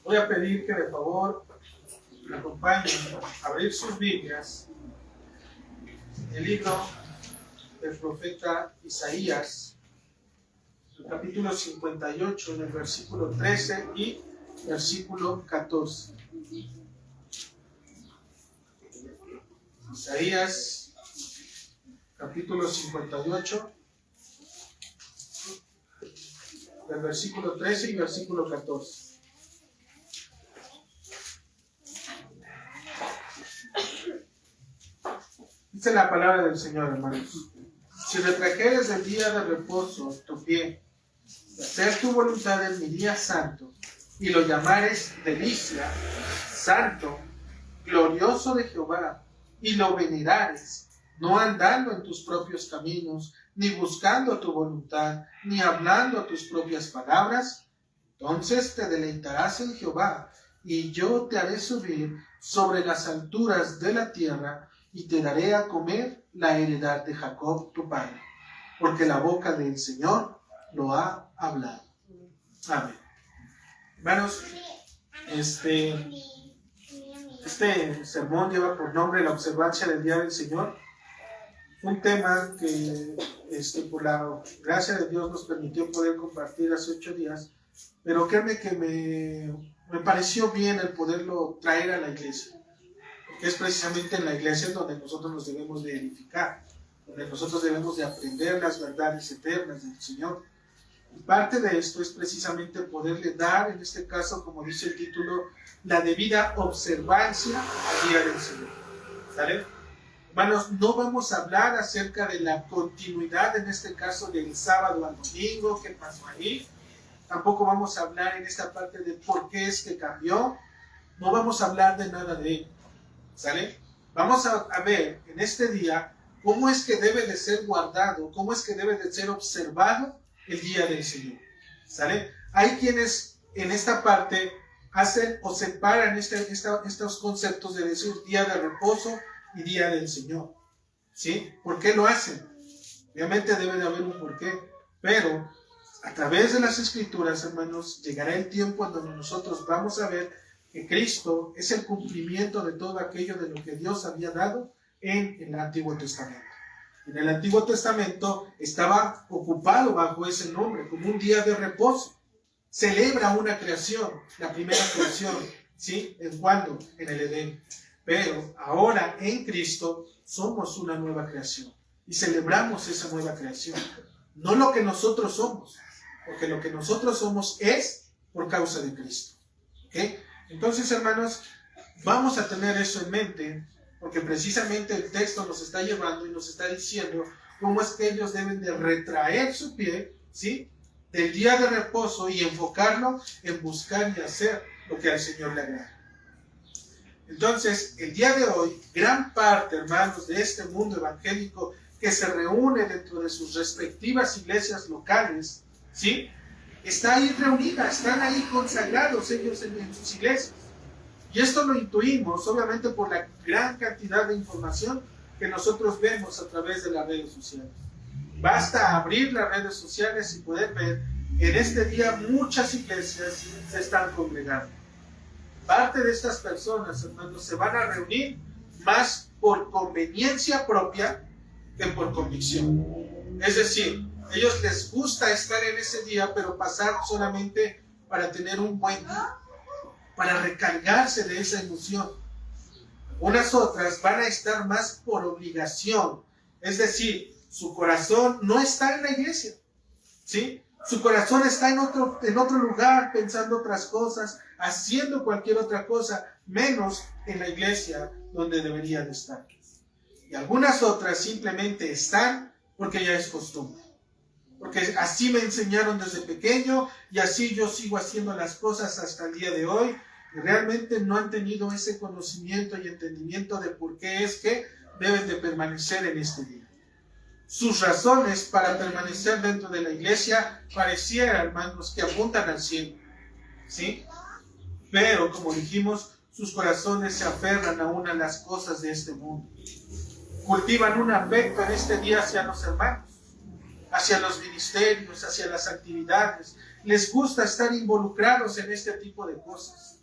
Voy a pedir que de favor me acompañen a abrir sus Biblias, el libro del profeta Isaías, el capítulo 58, en el versículo 13 y versículo 14. Isaías, capítulo 58, del versículo 13 y versículo 14. Dice la palabra del Señor, hermanos. Si retrajeres del día de reposo tu pie, de hacer tu voluntad en mi día santo, y lo llamares delicia, santo, glorioso de Jehová, y lo venerares, no andando en tus propios caminos, ni buscando tu voluntad, ni hablando tus propias palabras, entonces te deleitarás en Jehová, y yo te haré subir sobre las alturas de la tierra, y te daré a comer la heredad de Jacob tu padre, porque la boca del Señor lo ha hablado. Amén. Hermanos, este sermón lleva por nombre la observancia del Día del Señor. Un tema que por la gracia de Dios nos permitió poder compartir hace 8 días, pero créanme que me pareció bien el poderlo traer a la iglesia, porque es precisamente en la iglesia donde nosotros nos debemos de edificar, donde nosotros debemos de aprender las verdades eternas del Señor. Y parte de esto es precisamente poderle dar, en este caso, como dice el título, la debida observancia al Día del Señor. ¿Sale? Hermanos, no vamos a hablar acerca de la continuidad, en este caso, del sábado al domingo, qué pasó ahí. Tampoco vamos a hablar en esta parte de por qué es que cambió. No vamos a hablar de nada de ello. ¿Sale? Vamos a ver en este día cómo es que debe de ser guardado, cómo es que debe de ser observado el Día del Señor. ¿Sale? Hay quienes en esta parte hacen o separan estos conceptos de decir día de reposo y día del Señor. ¿Sí? ¿Por qué lo hacen? Obviamente debe de haber un porqué, pero a través de las Escrituras, hermanos, llegará el tiempo en donde nosotros vamos a ver que Cristo es el cumplimiento de todo aquello de lo que Dios había dado en el Antiguo Testamento. En el Antiguo Testamento estaba ocupado bajo ese nombre, como un día de reposo. Celebra una creación, la primera creación, ¿sí? ¿En cuándo? En el Edén. Pero ahora en Cristo somos una nueva creación y celebramos esa nueva creación. No lo que nosotros somos, porque lo que nosotros somos es por causa de Cristo. ¿Ok? Entonces, hermanos, vamos a tener eso en mente, porque precisamente el texto nos está llevando y nos está diciendo cómo es que ellos deben de retraer su pie, ¿sí?, del día de reposo y enfocarlo en buscar y hacer lo que al Señor le agrada. Entonces, el día de hoy, gran parte, hermanos, de este mundo evangélico que se reúne dentro de sus respectivas iglesias locales, ¿sí?, está ahí reunida, están ahí consagrados ellos en sus iglesias. Y esto lo intuimos, obviamente, por la gran cantidad de información que nosotros vemos a través de las redes sociales. Basta abrir las redes sociales y poder ver que en este día muchas iglesias se están congregando. Parte de estas personas, hermanos, se van a reunir más por conveniencia propia que por convicción. Es decir, a ellos les gusta estar en ese día, pero pasar solamente para tener un buen día, para recargarse de esa emoción. Unas otras van a estar más por obligación, es decir, su corazón no está en la iglesia, ¿sí? Su corazón está en otro lugar, pensando otras cosas, haciendo cualquier otra cosa, menos en la iglesia donde deberían estar. Y algunas otras simplemente están porque ya es costumbre. Porque así me enseñaron desde pequeño y así yo sigo haciendo las cosas hasta el día de hoy. Y realmente no han tenido ese conocimiento y entendimiento de por qué es que deben de permanecer en este día. Sus razones para permanecer dentro de la iglesia parecieran, hermanos, que apuntan al cielo, ¿sí? Pero, como dijimos, sus corazones se aferran aún a las cosas de este mundo. Cultivan un afecto en este día hacia los hermanos, hacia los ministerios, hacia las actividades. Les gusta estar involucrados en este tipo de cosas.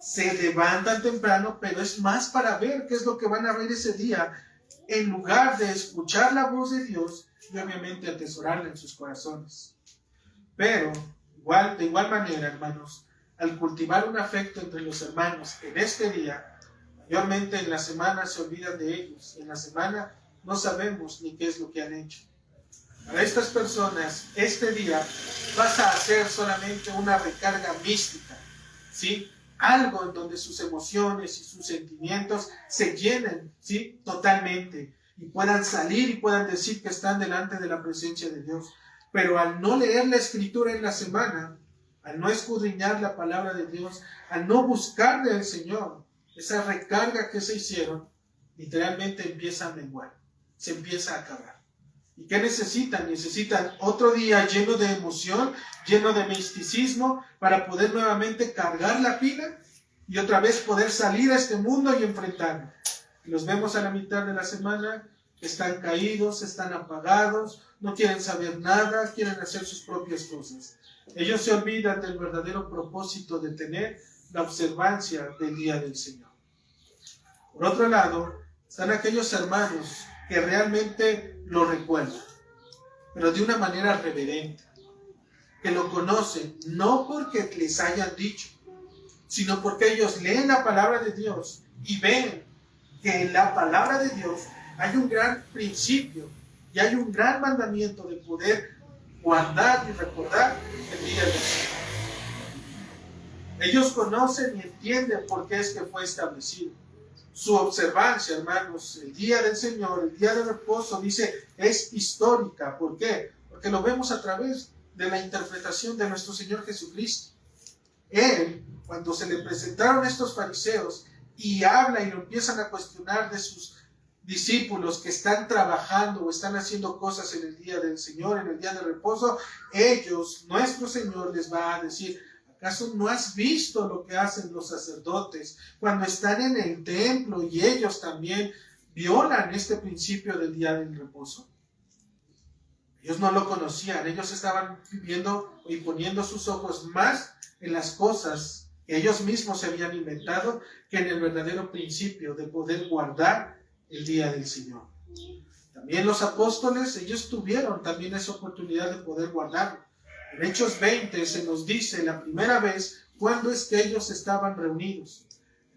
se levantan temprano, pero es más para ver qué es lo que van a ver ese día, en lugar de escuchar la voz de Dios y obviamente atesorarla en sus corazones. Pero, de igual manera, hermanos, al cultivar un afecto entre los hermanos en este día, mayormente en la semana se olvidan de ellos, en la semana no sabemos ni qué es lo que han hecho. Para estas personas, este día pasa a ser solamente una recarga mística, ¿sí? Algo en donde sus emociones y sus sentimientos se llenen, ¿sí? Totalmente, y puedan salir y puedan decir que están delante de la presencia de Dios. Pero al no leer la Escritura en la semana, al no escudriñar la palabra de Dios, al no buscar del Señor, esa recarga que se hicieron, literalmente empieza a menguar, se empieza a acabar. ¿Y qué necesitan? Necesitan otro día lleno de emoción, lleno de misticismo, para poder nuevamente cargar la pila y otra vez poder salir a este mundo y enfrentarlo. Los vemos a la mitad de la semana, están caídos, están apagados, no quieren saber nada, quieren hacer sus propias cosas. Ellos se olvidan del verdadero propósito de tener la observancia del día del Señor. Por otro lado, están aquellos hermanos que realmente lo recuerdan, pero de una manera reverente, que lo conocen, no porque les hayan dicho, sino porque ellos leen la palabra de Dios y ven que en la palabra de Dios hay un gran principio y hay un gran mandamiento de poder guardar y recordar el día del Señor. Ellos conocen y entienden por qué es que fue establecido. Su observancia, hermanos, el día del Señor, el día de reposo, dice, es histórica. ¿Por qué? Porque lo vemos a través de la interpretación de nuestro Señor Jesucristo. Él, cuando se le presentaron estos fariseos y habla y lo empiezan a cuestionar de sus discípulos que están trabajando o están haciendo cosas en el día del Señor, en el día de reposo, ellos, nuestro Señor les va a decir, ¿acaso no has visto lo que hacen los sacerdotes cuando están en el templo y ellos también violan este principio del día del reposo? Ellos no lo conocían, ellos estaban viviendo y poniendo sus ojos más en las cosas que ellos mismos se habían inventado que en el verdadero principio de poder guardar el día del Señor. También los apóstoles, ellos tuvieron también esa oportunidad de poder guardarlo. En Hechos 20 se nos dice la primera vez cuándo es que ellos estaban reunidos.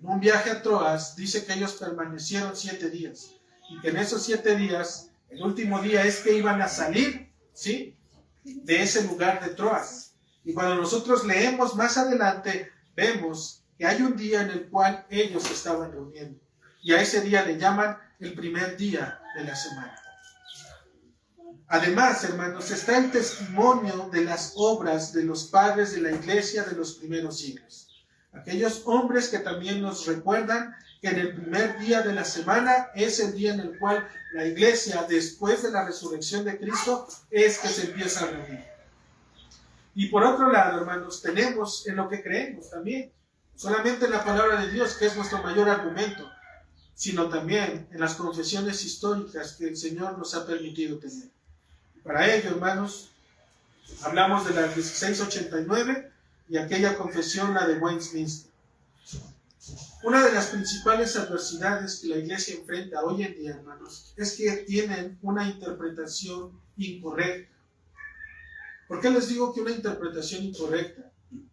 En un viaje a Troas dice que ellos permanecieron 7 días y que en esos 7 días, el último día es que iban a salir, ¿sí?, de ese lugar de Troas. Y cuando nosotros leemos más adelante, vemos que hay un día en el cual ellos se estaban reuniendo. Y a ese día le llaman el primer día de la semana. Además, hermanos, está el testimonio de las obras de los padres de la iglesia de los primeros siglos. Aquellos hombres que también nos recuerdan que en el primer día de la semana es el día en el cual la iglesia, después de la resurrección de Cristo, es que se empieza a reunir. Y por otro lado, hermanos, tenemos en lo que creemos también, solamente en la palabra de Dios, que es nuestro mayor argumento, sino también en las confesiones históricas que el Señor nos ha permitido tener. Para ello, hermanos, hablamos de la 1689 y aquella confesión, la de Westminster. Una de las principales adversidades que la Iglesia enfrenta hoy en día, hermanos, es que tienen una interpretación incorrecta. ¿Por qué les digo que una interpretación incorrecta?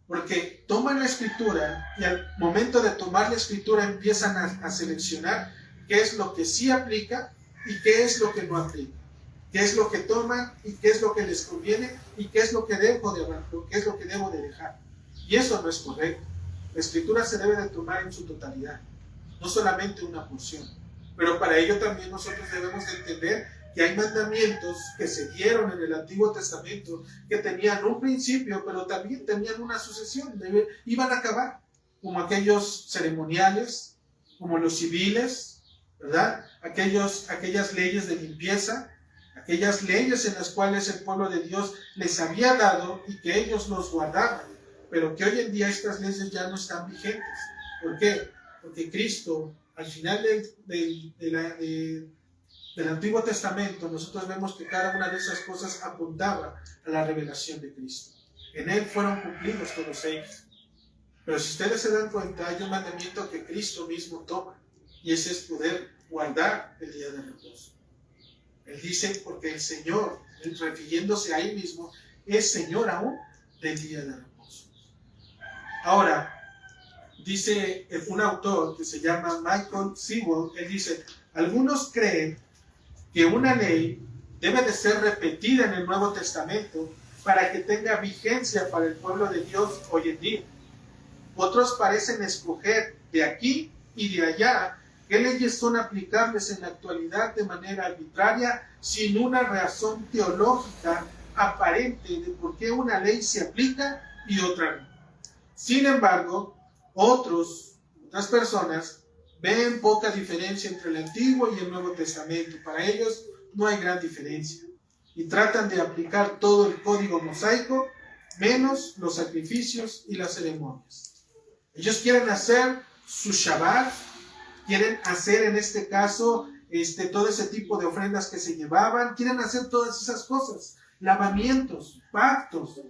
Porque toman la Escritura y al momento de tomar la Escritura empiezan a seleccionar qué es lo que sí aplica y qué es lo que no aplica. Qué es lo que toman y qué es lo que les conviene y qué es lo que debo de dejar. Y eso no es correcto. La Escritura se debe de tomar en su totalidad, no solamente una porción. Pero para ello también nosotros debemos de entender que hay mandamientos que se dieron en el Antiguo Testamento que tenían un principio, pero también tenían una sucesión, iban a acabar, como aquellos ceremoniales, como los civiles, ¿verdad? Aquellas leyes de limpieza, aquellas leyes en las cuales el pueblo de Dios les había dado y que ellos los guardaban, pero que hoy en día estas leyes ya no están vigentes. ¿Por qué? Porque Cristo, al final del Antiguo Testamento, nosotros vemos que cada una de esas cosas apuntaba a la revelación de Cristo. En Él fueron cumplidos todos ellos. Pero si ustedes se dan cuenta, hay un mandamiento que Cristo mismo toma, y ese es poder guardar el día de reposo. Él dice, porque el Señor, refiriéndose a Él mismo, es Señor aún del día de reposo. Ahora, dice un autor que se llama Michael Sewell, él dice, algunos creen que una ley debe de ser repetida en el Nuevo Testamento para que tenga vigencia para el pueblo de Dios hoy en día. Otros parecen escoger de aquí y de allá qué leyes son aplicables en la actualidad de manera arbitraria, sin una razón teológica aparente de por qué una ley se aplica y otra no. Sin embargo, otras personas ven poca diferencia entre el Antiguo y el Nuevo Testamento. Para ellos no hay gran diferencia y tratan de aplicar todo el código mosaico menos los sacrificios y las ceremonias. Ellos quieren hacer su Shabbat, quieren hacer en este caso todo ese tipo de ofrendas que se llevaban, quieren hacer todas esas cosas, lavamientos, pactos,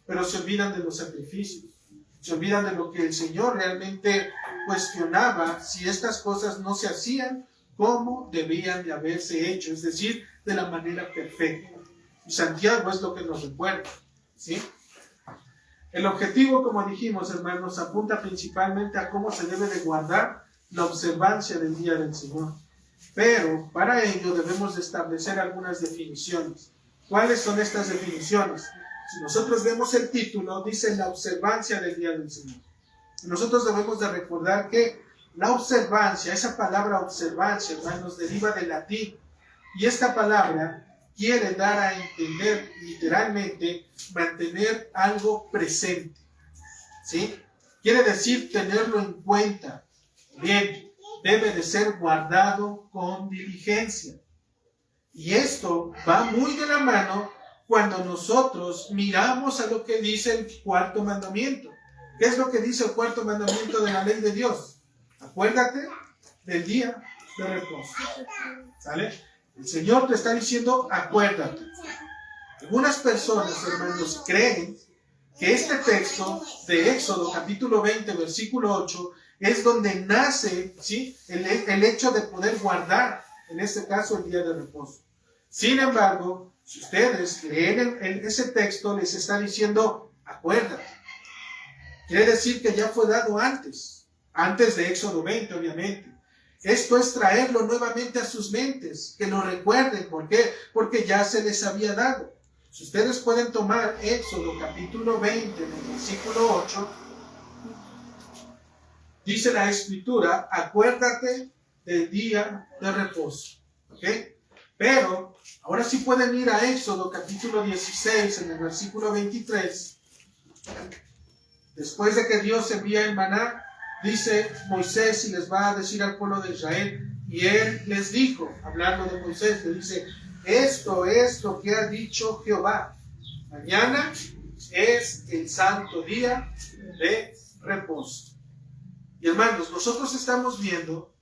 pero se olvidan de los sacrificios, se olvidan de lo que el Señor realmente cuestionaba si estas cosas no se hacían como debían de haberse hecho, es decir, de la manera perfecta. Y Santiago es lo que nos recuerda, ¿sí? El objetivo, como dijimos, hermanos, apunta principalmente a cómo se debe de guardar la observancia del día del Señor. Pero para ello debemos de establecer algunas definiciones. ¿Cuáles son estas definiciones? Si nosotros vemos el título, dice la observancia del día del Señor. Nosotros debemos de recordar que la observancia, esa palabra observancia, hermanos, deriva del latín. Y esta palabra quiere dar a entender literalmente mantener algo presente, ¿sí? Quiere decir tenerlo en cuenta. Bien, debe de ser guardado con diligencia. Y esto va muy de la mano cuando nosotros miramos a lo que dice el cuarto mandamiento. ¿Qué es lo que dice el cuarto mandamiento de la ley de Dios? Acuérdate del día de reposo. ¿Sale? El Señor te está diciendo, acuérdate. Algunas personas, hermanos, creen que este texto de Éxodo, capítulo 20, versículo 8, es donde nace, ¿sí?, el hecho de poder guardar, en este caso, el día de reposo. Sin embargo, si ustedes leen ese texto, les está diciendo, acuérdate. Quiere decir que ya fue dado antes de Éxodo 20, obviamente. Esto es traerlo nuevamente a sus mentes, que lo recuerden. ¿Por qué? Porque ya se les había dado. Si ustedes pueden tomar Éxodo capítulo 20, versículo 8, dice la Escritura, acuérdate del día de reposo. ¿Ok? Pero, ahora sí pueden ir a Éxodo capítulo 16, en el versículo 23. Después de que Dios envía el maná, dice Moisés y les va a decir al pueblo de Israel, y él les dijo, hablando de Moisés, le dice, esto es lo que ha dicho Jehová, mañana es el santo día de reposo. Y hermanos, nosotros estamos viendo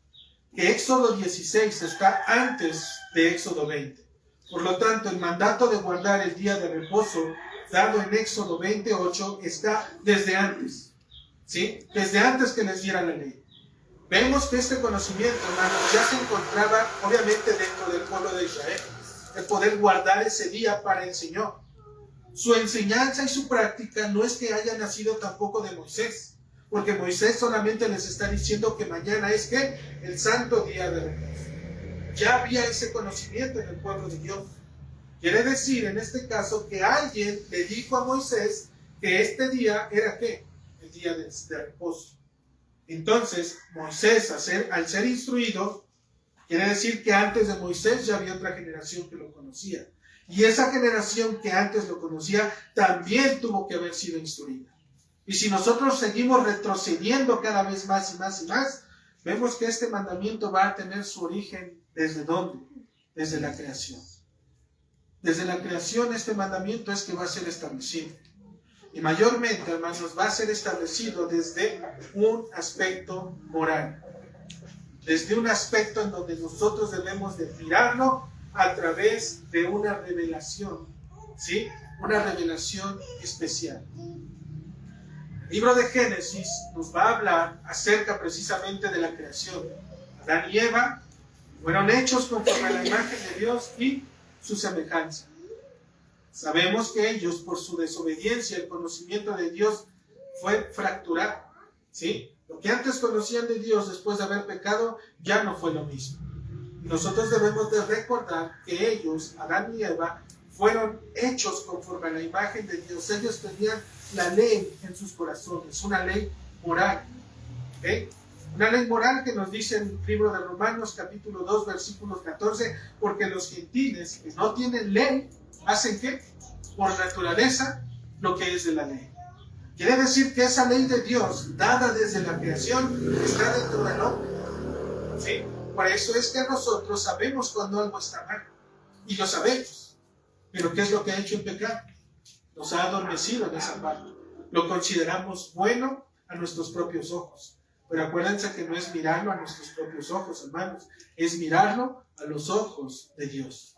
que Éxodo 16 está antes de Éxodo 20. Por lo tanto, el mandato de guardar el día de reposo dado en Éxodo 28 está desde antes. ¿Sí? Desde antes que les diera la ley. Vemos que este conocimiento, hermanos, ya se encontraba obviamente dentro del pueblo de Israel, el poder guardar ese día para el Señor. Su enseñanza y su práctica no es que haya nacido tampoco de Moisés, porque Moisés solamente les está diciendo que mañana es que el santo día de reposo. Ya había ese conocimiento en el pueblo de Dios. Quiere decir, en este caso, que alguien le dijo a Moisés que este día era ¿qué? Día de reposo. Entonces, Moisés, al ser instruido, quiere decir que antes de Moisés ya había otra generación que lo conocía. Y esa generación que antes lo conocía también tuvo que haber sido instruida. Y si nosotros seguimos retrocediendo cada vez más y más y más, vemos que este mandamiento va a tener su origen ¿desde dónde? Desde la creación. Desde la creación este mandamiento es que va a ser establecido. Y mayormente, hermanos, va a ser establecido desde un aspecto moral. Desde un aspecto en donde nosotros debemos de mirarlo a través de una revelación, ¿sí? Una revelación especial. El libro de Génesis nos va a hablar acerca precisamente de la creación. Adán y Eva fueron hechos conforme a la imagen de Dios y su semejanza. Sabemos que ellos, por su desobediencia, el conocimiento de Dios fue fracturado, ¿sí? Lo que antes conocían de Dios después de haber pecado ya no fue lo mismo. Y nosotros debemos de recordar que ellos, Adán y Eva, fueron hechos conforme a la imagen de Dios. Ellos tenían la ley en sus corazones, una ley moral, ¿okay? Una ley moral que nos dice en el libro de Romanos capítulo 2 versículos 14, porque los gentiles que no tienen ley, ¿hacen qué? Por naturaleza, lo que es de la ley. Quiere decir que esa ley de Dios, dada desde la creación, está dentro del hombre, ¿sí? Por eso es que nosotros sabemos cuando algo está mal, y lo sabemos. Pero ¿qué es lo que ha hecho el pecado? Nos ha adormecido en esa parte. Lo consideramos bueno a nuestros propios ojos. Pero acuérdense que no es mirarlo a nuestros propios ojos, hermanos, es mirarlo a los ojos de Dios.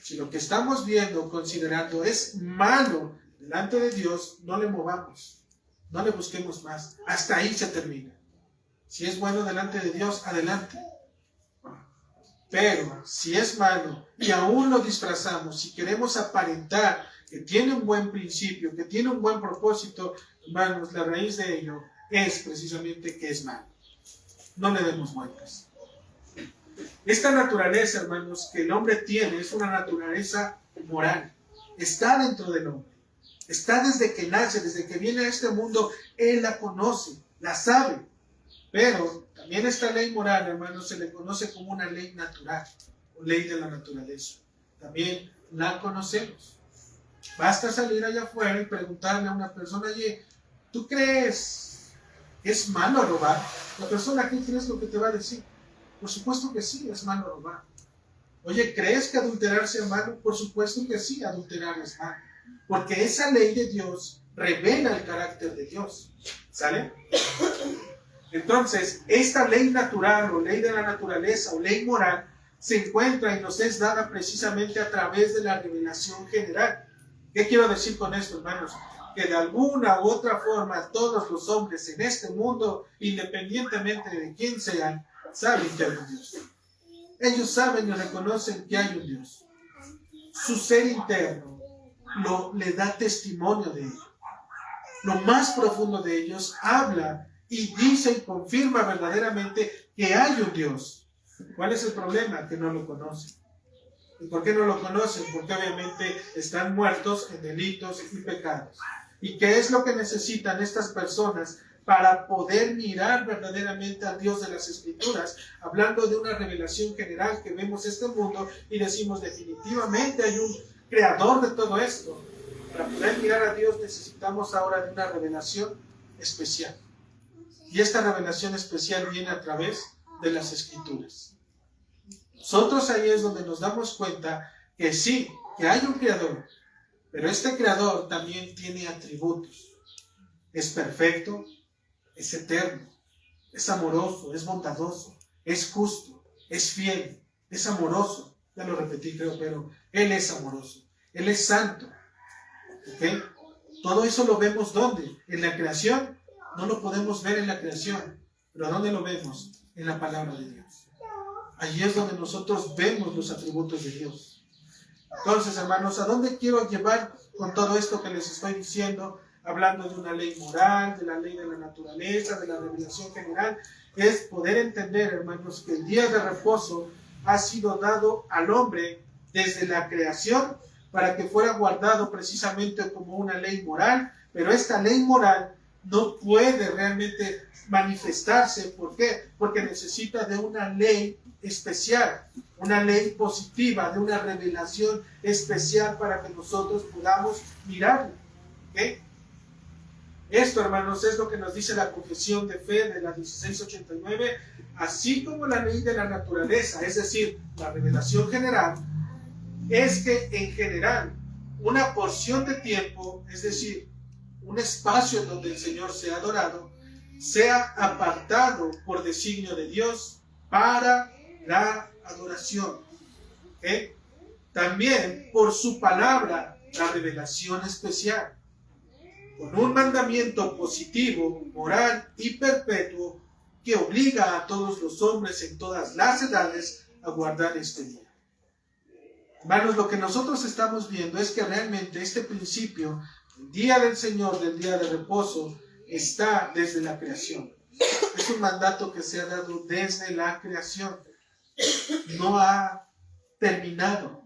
Si lo que estamos viendo, considerando es malo delante de Dios, no le movamos, no le busquemos más. Hasta ahí se termina. Si es bueno delante de Dios, adelante. Pero si es malo y aún lo disfrazamos, si queremos aparentar que tiene un buen principio, que tiene un buen propósito, hermanos, la raíz de ello es precisamente que es malo. No le demos vueltas. Esta naturaleza, hermanos, que el hombre tiene es una naturaleza moral. Está dentro del hombre. Está desde que nace, desde que viene a este mundo, él la conoce, la sabe. Pero también esta ley moral, hermanos, se le conoce como una ley natural, o ley de la naturaleza. También la conocemos. Basta salir allá afuera y preguntarle a una persona, oye, ¿tú crees que es malo robar? La persona, ¿qué crees lo que te va a decir? Por supuesto que sí, es malo robar. Oye, ¿crees que adulterar sea malo? Por supuesto que sí, adulterar es malo. Porque esa ley de Dios revela el carácter de Dios. ¿Sale? Entonces, esta ley natural o ley de la naturaleza o ley moral se encuentra y nos es dada precisamente a través de la revelación general. ¿Qué quiero decir con esto, hermanos? Que de alguna u otra forma todos los hombres en este mundo, independientemente de quién sean, saben que hay un Dios. Ellos saben y reconocen que hay un Dios. Su ser interno le da testimonio de ello. Lo más profundo de ellos habla y dice y confirma verdaderamente que hay un Dios. ¿Cuál es el problema? Que no lo conocen. ¿Y por qué no lo conocen? Porque obviamente están muertos en delitos y pecados. ¿Y qué es lo que necesitan estas personas para poder mirar verdaderamente al Dios de las Escrituras? Hablando de una revelación general que vemos este mundo y decimos definitivamente hay un creador de todo esto. Para poder mirar a Dios necesitamos ahora de una revelación especial. Y esta revelación especial viene a través de las Escrituras. Nosotros ahí es donde nos damos cuenta que sí, que hay un creador, pero este creador también tiene atributos. Es perfecto, es eterno, es amoroso, es bondadoso, es justo, es fiel, es amoroso. Ya lo repetí creo, pero Él es amoroso, Él es santo. ¿Okay? Todo eso lo vemos ¿dónde? En la creación. No lo podemos ver en la creación, pero ¿dónde lo vemos? En la palabra de Dios. Allí es donde nosotros vemos los atributos de Dios. Entonces, hermanos, ¿a dónde quiero llevar con todo esto que les estoy diciendo? Hablando de una ley moral, de la ley de la naturaleza, de la revelación general, es poder entender, hermanos, que el día de reposo ha sido dado al hombre desde la creación para que fuera guardado precisamente como una ley moral, pero esta ley moral no puede realmente manifestarse. ¿Por qué? Porque necesita de una ley especial, una ley positiva, de una revelación especial para que nosotros podamos mirarla. ¿Okay? Esto, hermanos, es lo que nos dice la confesión de fe de la 1689, así como la ley de la naturaleza, es decir, la revelación general, es que en general una porción de tiempo, es decir, un espacio en donde el Señor sea adorado, sea apartado por designio de Dios para la adoración. ¿Okay? También por su palabra, la revelación especial. con un mandamiento positivo, moral y perpetuo que obliga a todos los hombres en todas las edades a guardar este día. Hermanos, lo que nosotros estamos viendo es que realmente este principio, el día del Señor, del día de reposo, está desde la creación. Es un mandato que se ha dado desde la creación. No ha terminado,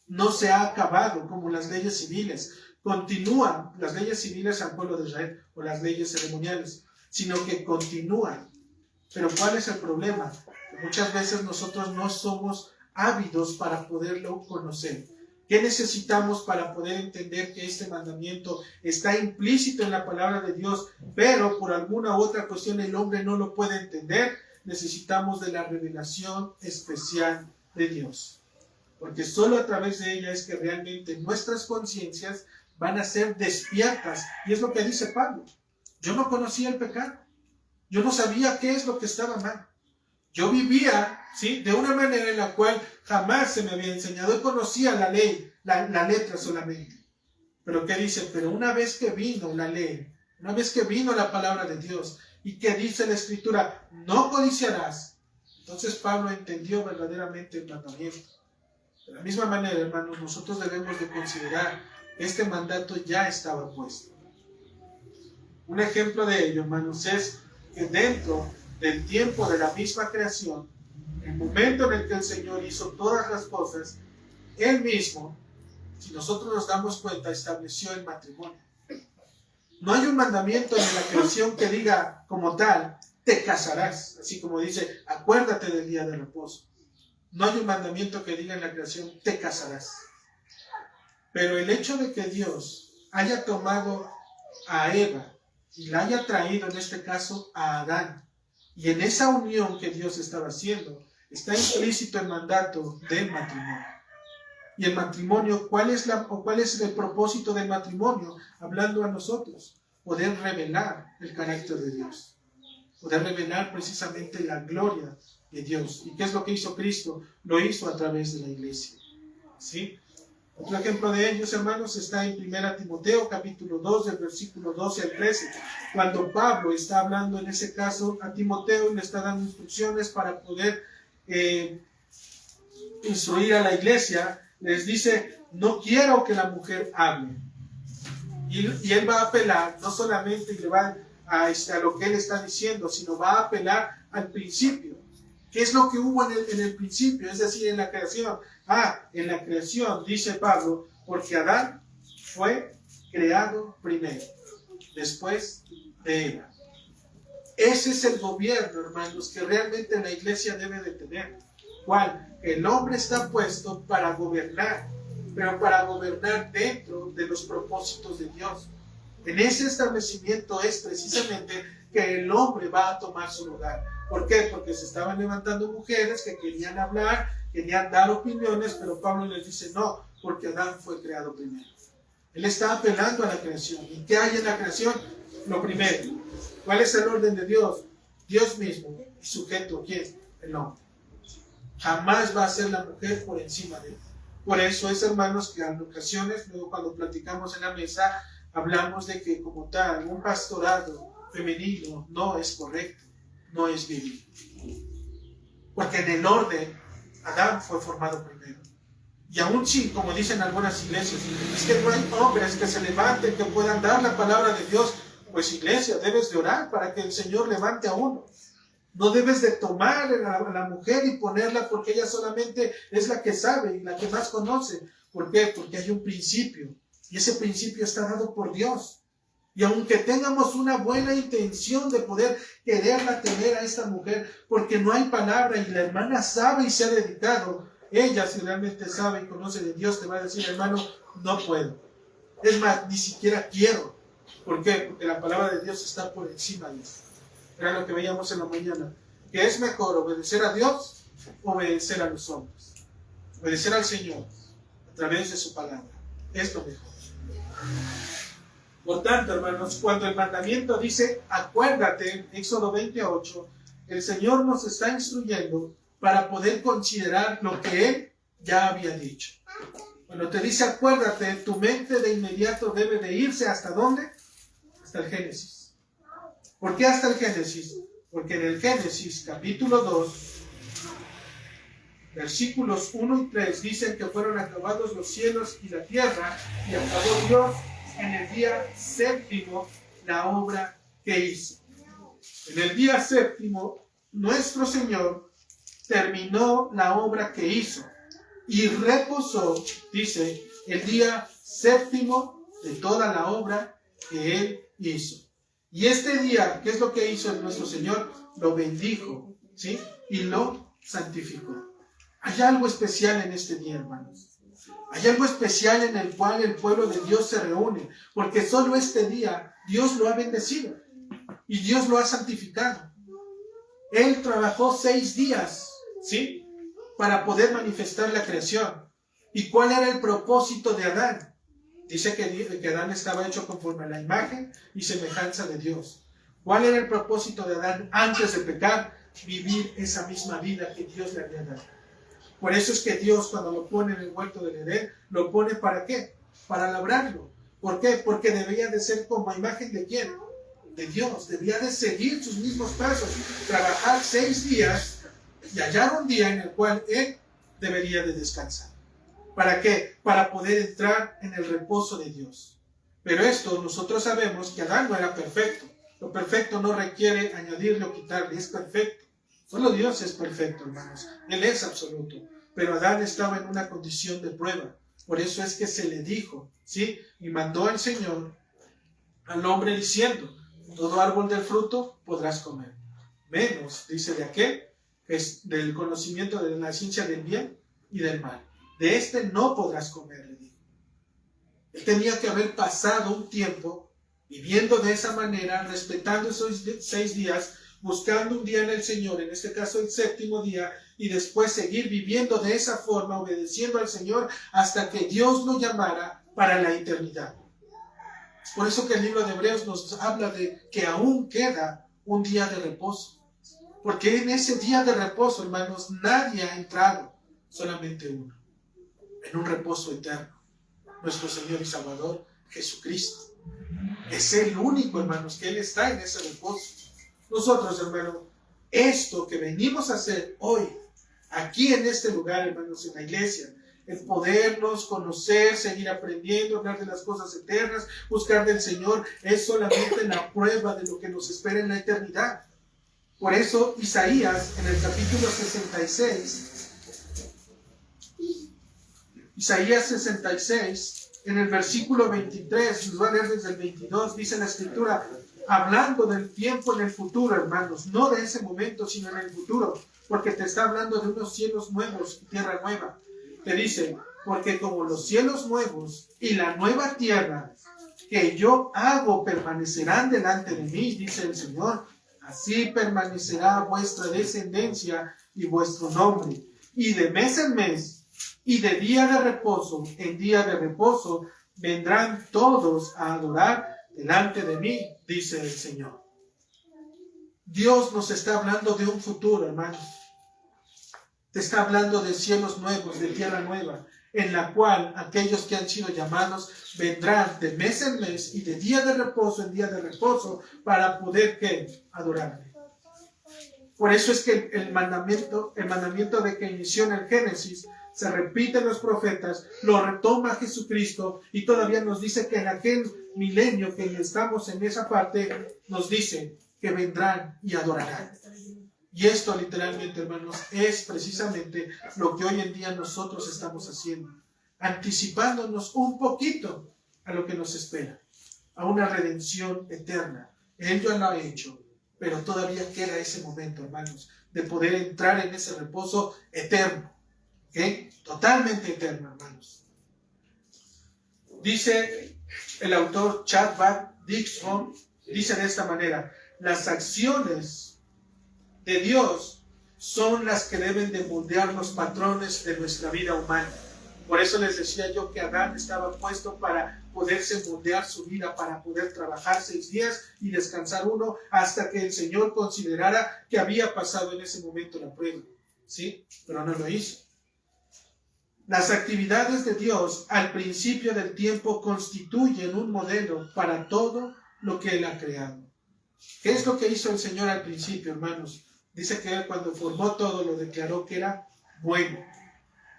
no se ha acabado como las leyes civiles. Continúan las leyes civiles al pueblo de Israel o las leyes ceremoniales, sino que continúan. Pero ¿cuál es el problema? Que muchas veces nosotros no somos ávidos para poderlo conocer. ¿Qué necesitamos para poder entender que este mandamiento está implícito en la palabra de Dios, pero por alguna u otra cuestión el hombre no lo puede entender? Necesitamos de la revelación especial de Dios. Porque solo a través de ella es que realmente nuestras conciencias van a ser despiertas. Y es lo que dice Pablo. Yo no conocía el pecado. Yo no sabía qué es lo que estaba mal. Yo vivía, ¿sí?, de una manera en la cual jamás se me había enseñado. Yo conocía la ley, la letra solamente. Pero ¿qué dice? Pero una vez que vino la ley, una vez que vino la palabra de Dios, y que dice la Escritura, no codiciarás, entonces Pablo entendió verdaderamente el mandamiento. De la misma manera, hermanos, nosotros debemos de considerar que este mandato ya estaba puesto. Un ejemplo de ello, hermanos, es que dentro del tiempo de la misma creación, el momento en el que el Señor hizo todas las cosas, Él mismo, si nosotros nos damos cuenta, estableció el matrimonio. No hay un mandamiento en la creación que diga como tal, te casarás, así como dice, acuérdate del día de reposo. No hay un mandamiento que diga en la creación, te casarás. Pero el hecho de que Dios haya tomado a Eva y la haya traído en este caso a Adán, y en esa unión que Dios estaba haciendo, está implícito el mandato del matrimonio. Y el matrimonio, ¿cuál es el propósito del matrimonio? Hablando a nosotros, poder revelar el carácter de Dios, poder revelar precisamente la gloria de Dios. ¿Y qué es lo que hizo Cristo? Lo hizo a través de la iglesia, ¿sí? Otro ejemplo de ellos, hermanos, está en 1 Timoteo, capítulo 2, del versículo 12 al 13, cuando Pablo está hablando en ese caso a Timoteo y le está dando instrucciones para poder instruir a la iglesia. Les dice, no quiero que la mujer hable. Y él va a apelar, no solamente le va a lo que él está diciendo, sino va a apelar al principio. ¿Qué es lo que hubo en el principio? Es decir, en la creación. En la creación, dice Pablo, porque Adán fue creado primero, después de Eva. Ese es el gobierno, hermanos, que realmente la iglesia debe de tener. ¿Cuál? El hombre está puesto para gobernar, pero para gobernar dentro de los propósitos de Dios. En ese establecimiento es precisamente que el hombre va a tomar su lugar. ¿Por qué? Porque se estaban levantando mujeres que querían hablar, querían dar opiniones, pero Pablo les dice no, porque Adán fue creado primero. Él está apelando a la creación. ¿Y qué hay en la creación? Lo primero. ¿Cuál es el orden de Dios? Dios mismo. ¿Y sujeto quién? El hombre. Jamás va a ser la mujer por encima de él. Por eso es, hermanos, que en ocasiones, luego cuando platicamos en la mesa, hablamos de que como tal, un pastorado femenino no es correcto, no es bíblico. Porque en el orden, Adán fue formado primero. Y aún sí, como dicen algunas iglesias, es que no hay hombres que se levanten, que puedan dar la palabra de Dios. Pues iglesia, debes de orar para que el Señor levante a uno. No debes de tomar a la mujer y ponerla porque ella solamente es la que sabe y la que más conoce. ¿Por qué? Porque hay un principio. Y ese principio está dado por Dios. Y aunque tengamos una buena intención de poder quererla tener a esta mujer, porque no hay palabra y la hermana sabe y se ha dedicado, ella si realmente sabe y conoce de Dios te va a decir, hermano, no puedo. Es más, ni siquiera quiero. ¿Por qué? Porque la palabra de Dios está por encima de eso. Era lo que veíamos en la mañana. ¿Que es mejor obedecer a Dios o obedecer a los hombres? Obedecer al Señor a través de su palabra. Es lo mejor. Por tanto, hermanos, cuando el mandamiento dice, acuérdate, Éxodo 28, el Señor nos está instruyendo para poder considerar lo que Él ya había dicho. Cuando te dice acuérdate, tu mente de inmediato debe de irse ¿hasta dónde? hasta el Génesis. ¿Por qué hasta el Génesis? Porque en el Génesis, capítulo 2, versículos 1 y 3, dicen que fueron acabados los cielos y la tierra, y acabó Dios en el día séptimo la obra que hizo. En el día séptimo, nuestro Señor terminó la obra que hizo y reposó, dice, el día séptimo de toda la obra que Él hizo. Y este día, ¿qué es lo que hizo nuestro Señor? Lo bendijo, ¿sí? Y lo santificó. Hay algo especial en este día, hermanos. Hay algo especial en el cual el pueblo de Dios se reúne, porque solo este día Dios lo ha bendecido y Dios lo ha santificado. Él trabajó 6 días, ¿sí? Para poder manifestar la creación. ¿Y cuál era el propósito de Adán? Dice que Adán estaba hecho conforme a la imagen y semejanza de Dios. ¿Cuál era el propósito de Adán antes de pecar? Vivir esa misma vida que Dios le había dado. Por eso es que Dios, cuando lo pone en el huerto del Edén, lo pone ¿para qué? Para labrarlo. ¿Por qué? Porque debía de ser como imagen de ¿quién? De Dios. Debía de seguir sus mismos pasos. Trabajar 6 días y hallar un día en el cual Él debería de descansar. ¿Para qué? Para poder entrar en el reposo de Dios. Pero esto nosotros sabemos que Adán no era perfecto. Lo perfecto no requiere añadirle o quitarle, es perfecto. Solo Dios es perfecto, hermanos. Él es absoluto. Pero Adán estaba en una condición de prueba. Por eso es que se le dijo, ¿sí? Y mandó el Señor al hombre diciendo, todo árbol del fruto podrás comer. Menos, dice, de aquel, es del conocimiento de la ciencia del bien y del mal. De este no podrás comer, le dijo. Él tenía que haber pasado un tiempo viviendo de esa manera, respetando esos 6 días, buscando un día en el Señor, en este caso el séptimo día, y después seguir viviendo de esa forma, obedeciendo al Señor, hasta que Dios lo llamara para la eternidad. Es por eso que el libro de Hebreos nos habla de que aún queda un día de reposo. Porque en ese día de reposo, hermanos, nadie ha entrado, solamente uno, en un reposo eterno. Nuestro Señor y Salvador, Jesucristo. Es el único, hermanos, que Él está en ese reposo. Nosotros, hermanos, esto que venimos a hacer hoy, aquí en este lugar, hermanos, en la iglesia, el podernos conocer, seguir aprendiendo, hablar de las cosas eternas, buscar del Señor, es solamente la prueba de lo que nos espera en la eternidad. Por eso Isaías, en el capítulo 66, Isaías 66, en el versículo 23, nos va a leer desde el 22, dice la Escritura, hablando del tiempo en el futuro, hermanos, no de ese momento, sino en el futuro, porque te está hablando de unos cielos nuevos y tierra nueva. Te dice, porque como los cielos nuevos y la nueva tierra que yo hago permanecerán delante de mí, dice el Señor, así permanecerá vuestra descendencia y vuestro nombre, y de mes en mes, y de día de reposo en día de reposo, vendrán todos a adorar delante de mí, dice el Señor. Dios nos está hablando de un futuro, hermanos. Te está hablando de cielos nuevos, de tierra nueva, en la cual aquellos que han sido llamados vendrán de mes en mes y de día de reposo en día de reposo para poder ¿qué? Adorarme. Por eso es que el mandamiento de que inició en el Génesis se repite en los profetas, lo retoma Jesucristo y todavía nos dice que en aquel milenio que estamos en esa parte, nos dice que vendrán y adorarán. Y esto literalmente, hermanos, es precisamente lo que hoy en día nosotros estamos haciendo, anticipándonos un poquito a lo que nos espera, a una redención eterna. Él ya lo ha hecho, pero todavía queda ese momento, hermanos, de poder entrar en ese reposo eterno. ¿Okay? Totalmente eterno, hermanos. Dice el autor Chadwick Dixon, dice de esta manera, las acciones de Dios son las que deben de moldear los patrones de nuestra vida humana. Por eso les decía yo que Adán estaba puesto para poderse moldear su vida, para poder trabajar 6 días y descansar 1, hasta que el Señor considerara que había pasado en ese momento la prueba. ¿Sí? Pero no lo hizo. Las actividades de Dios al principio del tiempo constituyen un modelo para todo lo que Él ha creado. ¿Qué es lo que hizo el Señor al principio, hermanos? Dice que Él, cuando formó todo, lo declaró que era bueno.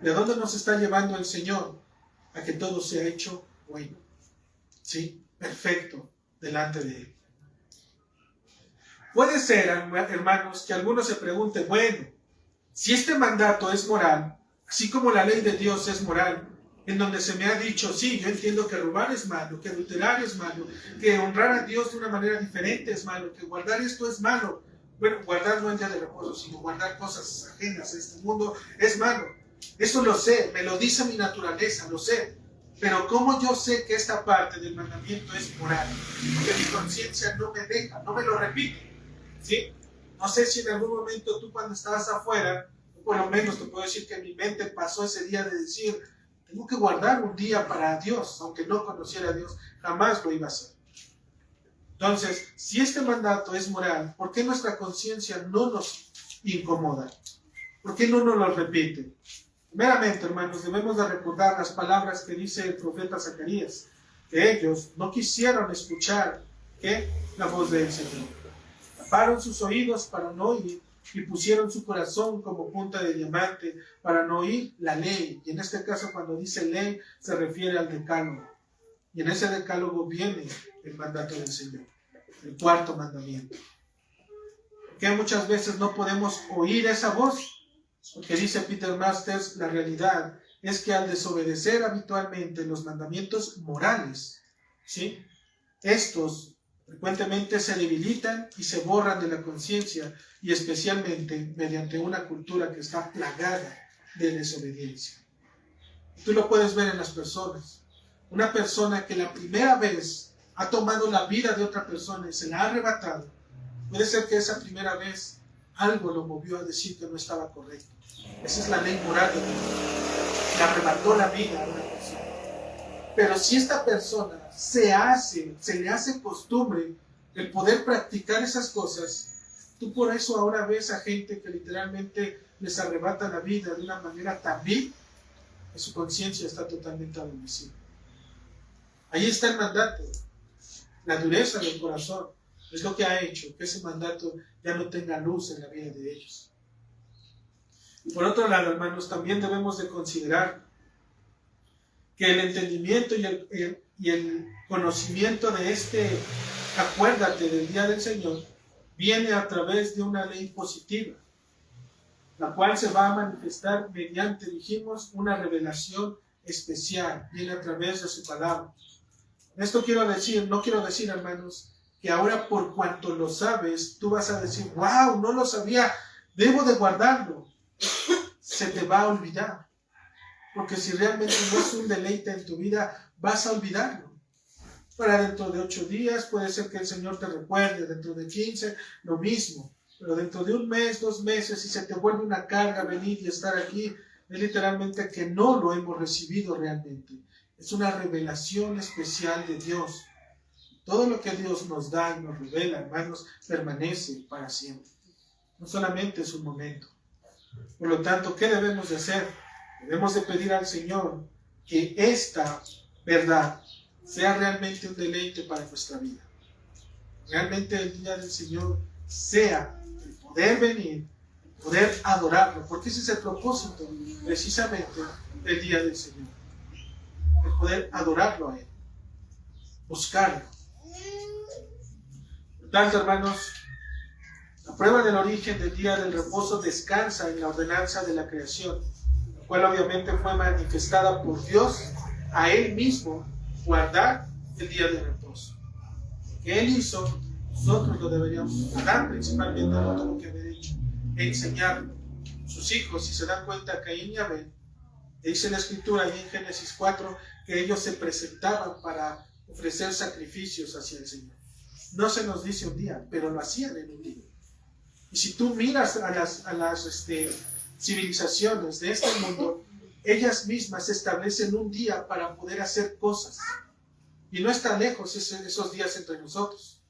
¿De dónde nos está llevando el Señor? A que todo sea hecho bueno. ¿Sí? Perfecto delante de Él. Puede ser, hermanos, que algunos se pregunten, bueno, si este mandato es moral, así como la ley de Dios es moral, en donde se me ha dicho, sí, yo entiendo que robar es malo, que adulterar es malo, que honrar a Dios de una manera diferente es malo, que guardar esto es malo. Bueno, guardar no el día de reposo, sino guardar cosas ajenas a este mundo es malo. Eso lo sé, me lo dice mi naturaleza, lo sé. Pero ¿cómo yo sé que esta parte del mandamiento es moral? Porque mi conciencia no me deja, no me lo repite. ¿Sí? No sé si en algún momento tú, cuando estabas afuera, por lo menos te puedo decir que en mi mente pasó ese día de decir, tengo que guardar un día para Dios, aunque no conociera a Dios, jamás lo iba a hacer. Entonces, si este mandato es moral, ¿por qué nuestra conciencia no nos incomoda? ¿Por qué no nos lo repite? Primeramente, hermanos, debemos de recordar las palabras que dice el profeta Zacarías, que ellos no quisieron escuchar la voz del Señor. Taparon sus oídos para no oír y pusieron su corazón como punta de diamante para no oír la ley. Y en este caso, cuando dice ley, se refiere al decálogo. Y en ese decálogo viene el mandato del Señor, el cuarto mandamiento. Que muchas veces no podemos oír esa voz, porque dice Peter Masters, la realidad es que al desobedecer habitualmente los mandamientos morales, ¿sí?, estos frecuentemente se debilitan y se borran de la conciencia, y especialmente mediante una cultura que está plagada de desobediencia. Tú lo puedes ver en las personas. Una persona que la primera vez ha tomado la vida de otra persona y se la ha arrebatado, puede ser que esa primera vez algo lo movió a decir que no estaba correcto. Esa es la ley moral de Dios. Le arrebató la vida a una persona. Pero si esta persona se le hace costumbre el poder practicar esas cosas, tú por eso ahora ves a gente que literalmente les arrebata la vida de una manera tan vil que su conciencia está totalmente adormecida. Ahí está el mandato. La dureza del corazón es lo que ha hecho que ese mandato ya no tenga luz en la vida de ellos. Y por otro lado, hermanos, también debemos de considerar que el entendimiento y el conocimiento de acuérdate del día del Señor, viene a través de una ley positiva, la cual se va a manifestar mediante, dijimos, una revelación especial, viene a través de su palabra. Esto no quiero decir, hermanos, que ahora por cuanto lo sabes, tú vas a decir, wow, no lo sabía, debo de guardarlo. Se te va a olvidar. Porque si realmente no es un deleite en tu vida, vas a olvidarlo. Para dentro de 8 días puede ser que el Señor te recuerde, dentro de 15, lo mismo. Pero dentro de 1 mes, 2 meses, si se te vuelve una carga venir y estar aquí, es literalmente que no lo hemos recibido realmente. Es una revelación especial de Dios. Todo lo que Dios nos da y nos revela, hermanos, permanece para siempre. No solamente es un momento. Por lo tanto, ¿qué debemos de hacer? Debemos de pedir al Señor que esta verdad sea realmente un deleite para nuestra vida. Realmente el día del Señor sea el poder venir, el poder adorarlo, porque ese es el propósito precisamente del día del Señor. El poder adorarlo a Él, buscarlo. Por tanto, hermanos, la prueba del origen del día del reposo descansa en la ordenanza de la creación, la cual obviamente fue manifestada por Dios a Él mismo, guardar el día de reposo. Que Él hizo, nosotros lo deberíamos, Adán principalmente no tuvo que haber hecho, enseñarlo. Sus hijos, si se dan cuenta, Caín y Abel, dice la Escritura ahí en Génesis 4, que ellos se presentaban para ofrecer sacrificios hacia el Señor. No se nos dice un día, pero lo hacían en un día. Y si tú miras a las civilizaciones de este mundo, ellas mismas establecen un día para poder hacer cosas. Y no están lejos esos días entre nosotros.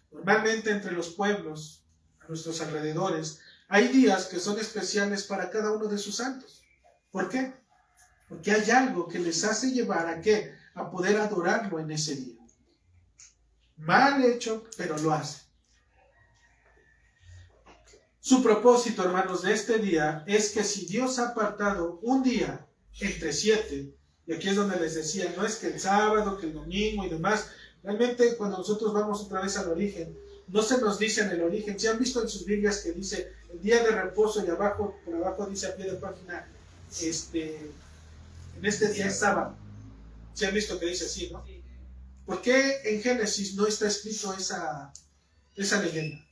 Normalmente entre los pueblos, a nuestros alrededores, hay días que son especiales para cada uno de sus santos. ¿Por qué? Porque hay algo que les hace llevar a ¿qué? A poder adorarlo en ese día. mal hecho, pero lo hace. Su propósito, hermanos, de este día es que si Dios ha apartado un día entre 7, y aquí es donde les decía, no es que el sábado, que el domingo y demás, realmente cuando nosotros vamos otra vez al origen, no se nos dice en el origen. Si han visto en sus Biblias que dice el día de reposo y abajo, por abajo dice a pie de página, en este día es sábado. Si han visto que dice así, ¿no? ¿Por qué en Génesis no está escrito esa leyenda?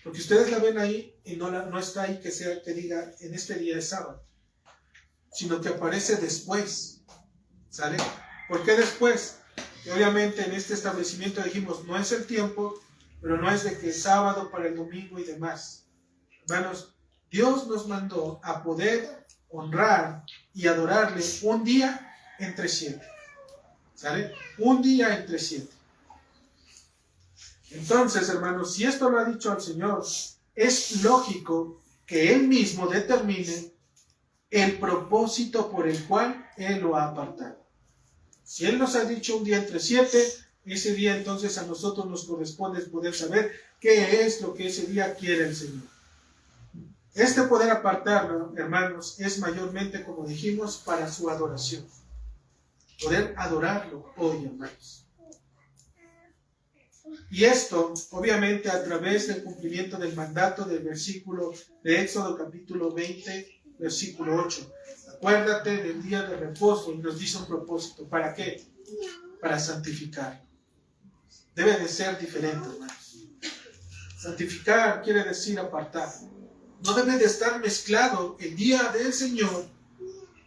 Porque ustedes la ven ahí y no está ahí que diga en este día es sábado, sino que aparece después. ¿Sale? ¿Por qué después? Que obviamente en este establecimiento dijimos, no es el tiempo, pero no es de que es sábado para el domingo y demás. Hermanos, Dios nos mandó a poder honrar y adorarle un día entre 7. ¿Sale? Un día entre 7. Entonces, hermanos, si esto lo ha dicho el Señor, es lógico que Él mismo determine el propósito por el cual Él lo ha apartado. Si Él nos ha dicho un día entre 7, ese día entonces a nosotros nos corresponde poder saber qué es lo que ese día quiere el Señor. Este poder apartarlo, hermanos, es mayormente, como dijimos, para su adoración. Poder adorarlo hoy, hermanos. Y esto, obviamente, a través del cumplimiento del mandato del versículo de Éxodo capítulo 20, versículo 8. Acuérdate del día de reposo, y nos dice un propósito. ¿Para qué? Para santificar. Debe de ser diferente, hermanos. Santificar quiere decir apartar. No debe de estar mezclado el día del Señor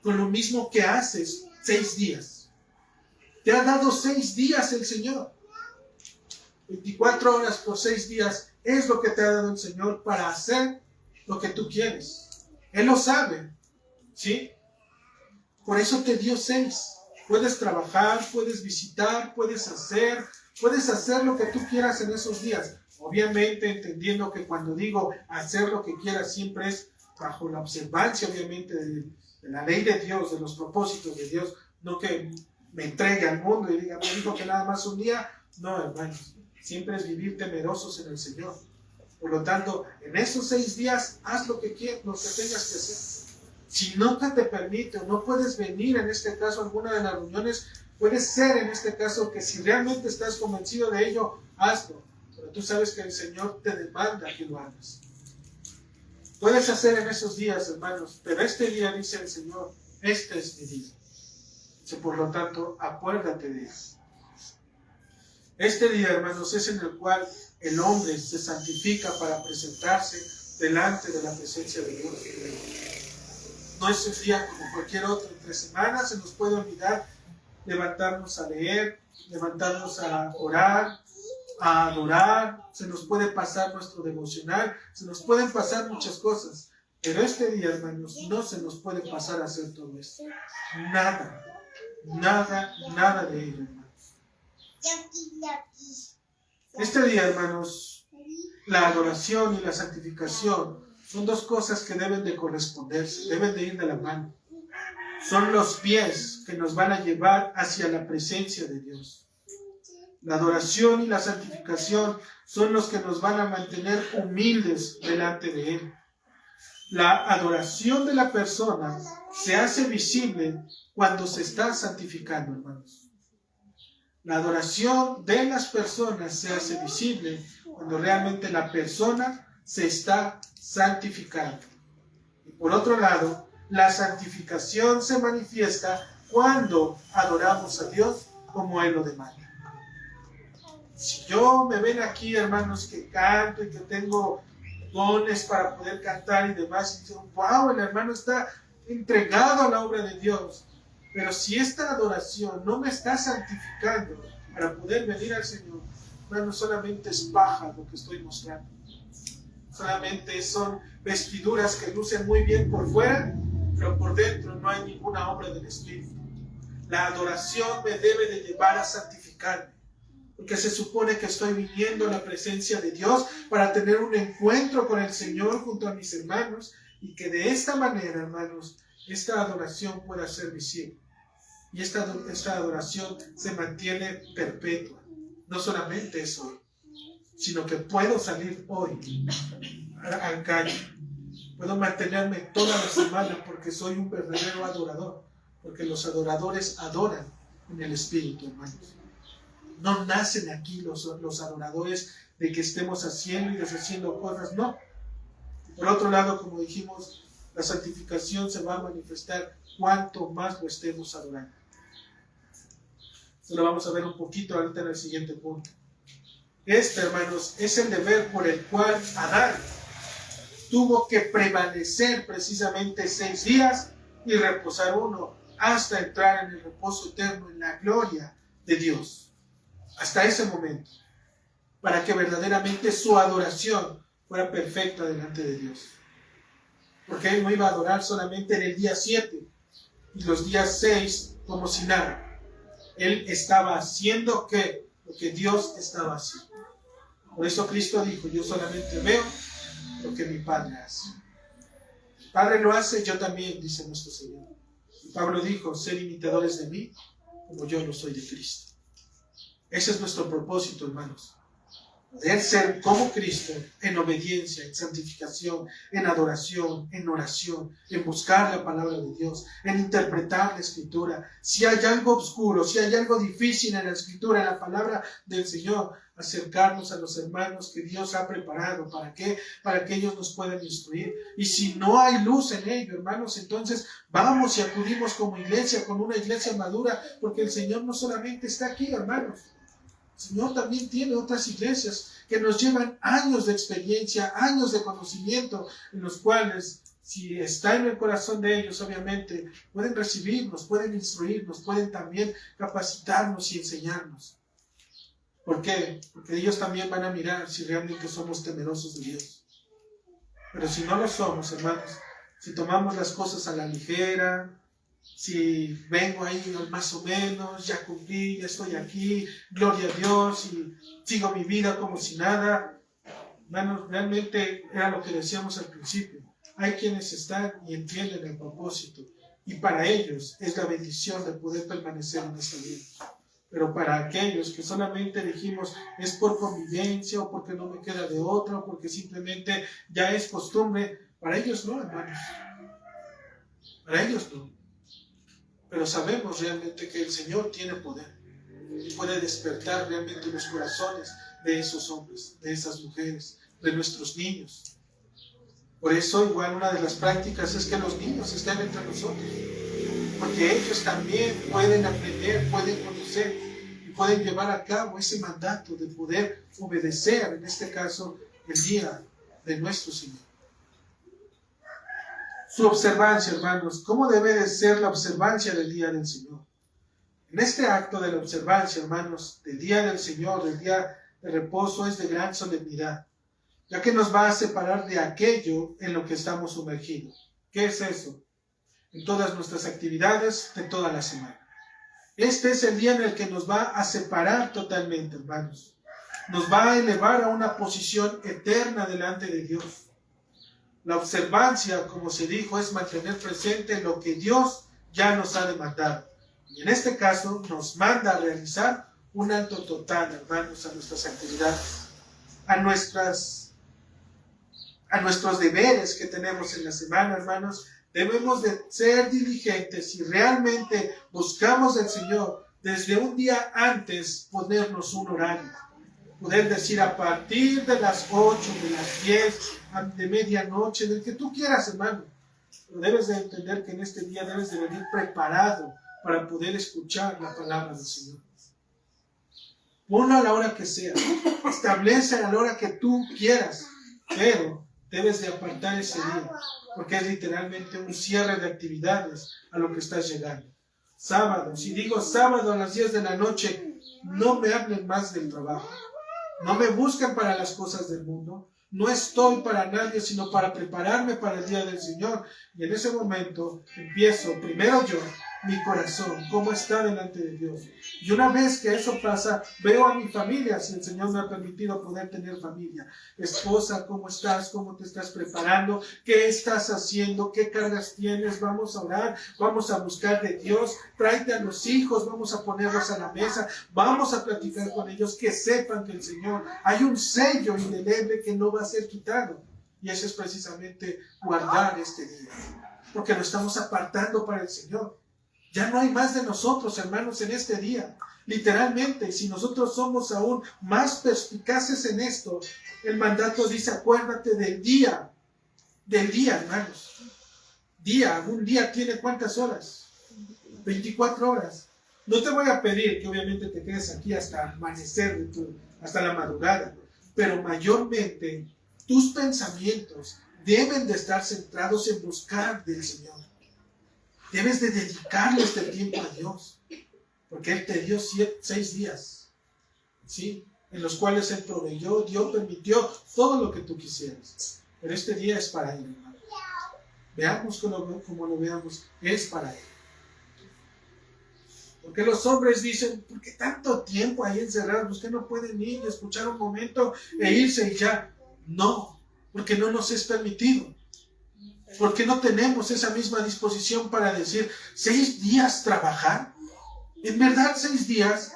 con lo mismo que haces 6 días. Te ha dado 6 días el Señor. 24 horas por 6 días es lo que te ha dado el Señor para hacer lo que tú quieres. Él lo sabe, ¿sí? Por eso te dio 6. Puedes trabajar, puedes visitar, puedes hacer lo que tú quieras en esos días. Obviamente entendiendo que cuando digo hacer lo que quieras siempre es bajo la observancia, obviamente, de la ley de Dios, de los propósitos de Dios. No que me entregue al mundo y diga, me dijo que nada más un día. No, hermanos. Siempre es vivir temerosos en el Señor. Por lo tanto, en esos 6 días, haz lo que quieras, lo que tengas que hacer. Si no te permite o no puedes venir, en este caso, a alguna de las reuniones, puede ser en este caso que si realmente estás convencido de ello, hazlo. Pero tú sabes que el Señor te demanda que lo hagas. Puedes hacer en esos días, hermanos, pero este día, dice el Señor, este es mi día. Por lo tanto, acuérdate de eso. Este día, hermanos, es en el cual el hombre se santifica para presentarse delante de la presencia de Dios. No es un día como cualquier otro. Entre semanas se nos puede olvidar levantarnos a leer, levantarnos a orar, a adorar, se nos puede pasar nuestro devocional, se nos pueden pasar muchas cosas. Pero este día, hermanos, no se nos puede pasar a hacer todo esto. Nada de ello. Este día, hermanos, la adoración y la santificación son 2 cosas que deben de corresponderse, deben de ir de la mano. Son los pies que nos van a llevar hacia la presencia de Dios. La adoración y la santificación son los que nos van a mantener humildes delante de Él. La adoración de la persona se hace visible cuando se está santificando, hermanos. La adoración de las personas se hace visible cuando realmente la persona se está santificando. Y por otro lado, la santificación se manifiesta cuando adoramos a Dios como Él lo demanda. Si yo me ven aquí, hermanos, que canto y que tengo dones para poder cantar y demás, y dicen, wow, el hermano está entregado a la obra de Dios. Pero si esta adoración no me está santificando para poder venir al Señor, hermano, solamente es paja lo que estoy mostrando. Solamente son vestiduras que lucen muy bien por fuera, pero por dentro no hay ninguna obra del Espíritu. La adoración me debe de llevar a santificarme, porque se supone que estoy viniendo a la presencia de Dios para tener un encuentro con el Señor junto a mis hermanos, y que de esta manera, hermanos, esta adoración pueda ser visible. Y esta adoración se mantiene perpetua. No solamente es hoy, sino que puedo salir hoy a la calle. Puedo mantenerme toda la semana porque soy un verdadero adorador. Porque los adoradores adoran en el Espíritu, hermanos. No nacen aquí los adoradores de que estemos haciendo y deshaciendo cosas, no. Por otro lado, como dijimos, la santificación se va a manifestar cuanto más lo estemos adorando. Esto lo vamos a ver un poquito ahorita en el siguiente punto. Hermanos, es el deber por el cual Adán tuvo que prevalecer precisamente 6 días y reposar 1 hasta entrar en el reposo eterno, en la gloria de Dios. Hasta ese momento, para que verdaderamente su adoración fuera perfecta delante de Dios. Porque él no iba a adorar solamente en el día 7 y los días 6 como si nada. Él estaba haciendo lo que Dios estaba haciendo. Por eso Cristo dijo, yo solamente veo lo que mi Padre hace. El Padre lo hace, yo también, dice nuestro Señor. Y Pablo dijo, ser imitadores de mí, como yo lo soy de Cristo. Ese es nuestro propósito, hermanos. Poder ser como Cristo en obediencia, en santificación, en adoración, en oración, en buscar la palabra de Dios, en interpretar la Escritura. Si hay algo oscuro, si hay algo difícil en la Escritura, en la palabra del Señor, acercarnos a los hermanos que Dios ha preparado. ¿Para qué? Para que ellos nos puedan instruir. Y si no hay luz en ello, hermanos, entonces vamos y acudimos como iglesia, con una iglesia madura, porque el Señor no solamente está aquí, hermanos. El Señor también tiene otras iglesias que nos llevan años de experiencia, años de conocimiento, en los cuales, si está en el corazón de ellos, obviamente, pueden recibirnos, pueden instruirnos, pueden también capacitarnos y enseñarnos. ¿Por qué? Porque ellos también van a mirar si realmente somos temerosos de Dios. Pero si no lo somos, hermanos, si tomamos las cosas a la ligera, si vengo ahí más o menos, ya cumplí, ya estoy aquí, gloria a Dios, y sigo mi vida como si nada. Hermanos, realmente era lo que decíamos al principio. Hay quienes están y entienden el propósito, y para ellos es la bendición de poder permanecer en esta vida. Pero para aquellos que solamente dijimos es por convivencia, o porque no me queda de otra, o porque simplemente ya es costumbre, para ellos no, hermanos. Para ellos no. Pero sabemos realmente que el Señor tiene poder y puede despertar realmente los corazones de esos hombres, de esas mujeres, de nuestros niños. Por eso igual una de las prácticas es que los niños estén entre nosotros, porque ellos también pueden aprender, pueden conocer y pueden llevar a cabo ese mandato de poder obedecer, en este caso, el día de nuestro Señor. Su observancia, hermanos, ¿cómo debe de ser la observancia del día del Señor? En este acto de la observancia, hermanos, del día del Señor, del día de reposo, es de gran solemnidad, ya que nos va a separar de aquello en lo que estamos sumergidos. ¿Qué es eso? En todas nuestras actividades de toda la semana. Este es el día en el que nos va a separar totalmente, hermanos. Nos va a elevar a una posición eterna delante de Dios. La observancia, como se dijo, es mantener presente lo que Dios ya nos ha demandado. Y en este caso nos manda a realizar un alto total, hermanos, a nuestras actividades, a nuestros deberes que tenemos en la semana, hermanos. Debemos de ser diligentes y realmente buscamos del Señor desde un día antes ponernos un horario. Poder decir a partir de las 8, de las 10, de medianoche, del que tú quieras, hermano. Pero debes de entender que en este día debes de venir preparado para poder escuchar la palabra del Señor. Ponlo a la hora que sea. Establece a la hora que tú quieras. Pero debes de apartar ese día. Porque es literalmente un cierre de actividades a lo que estás llegando. Sábado. Si digo sábado a las 10 de la noche, no me hablen más del trabajo. No me busquen para las cosas del mundo. No estoy para nadie, sino para prepararme para el día del Señor. Y en ese momento empiezo primero yo, mi corazón, cómo está delante de Dios. Y una vez que eso pasa, veo a mi familia, si el Señor me ha permitido poder tener familia. Esposa, ¿cómo estás? ¿Cómo te estás preparando? ¿Qué estás haciendo? ¿Qué cargas tienes? Vamos a orar, vamos a buscar de Dios. Tráete a los hijos, vamos a ponerlos a la mesa, vamos a platicar con ellos, que sepan que el Señor, hay un sello indeleble que no va a ser quitado. Y eso es precisamente guardar este día, porque lo estamos apartando para el Señor. Ya no hay más de nosotros, hermanos, en este día. Literalmente, si nosotros somos aún más perspicaces en esto, el mandato dice, acuérdate del día, hermanos. Un día tiene ¿cuántas horas? 24 horas. No te voy a pedir que obviamente te quedes aquí hasta amanecer, hasta la madrugada, pero mayormente tus pensamientos deben de estar centrados en buscar del Señor. Debes de dedicarle este tiempo a Dios, porque Él te dio 6 días, ¿sí? En los cuales Él proveyó, Dios permitió todo lo que tú quisieras. Pero este día es para Él, hermano. Veamos como lo veamos, es para Él. Porque los hombres dicen, ¿por qué tanto tiempo ahí encerrados? ¿Por qué no pueden ir y escuchar un momento e irse y ya? No, porque no nos es permitido. Porque no tenemos esa misma disposición para decir, 6 días trabajar. En verdad 6 días.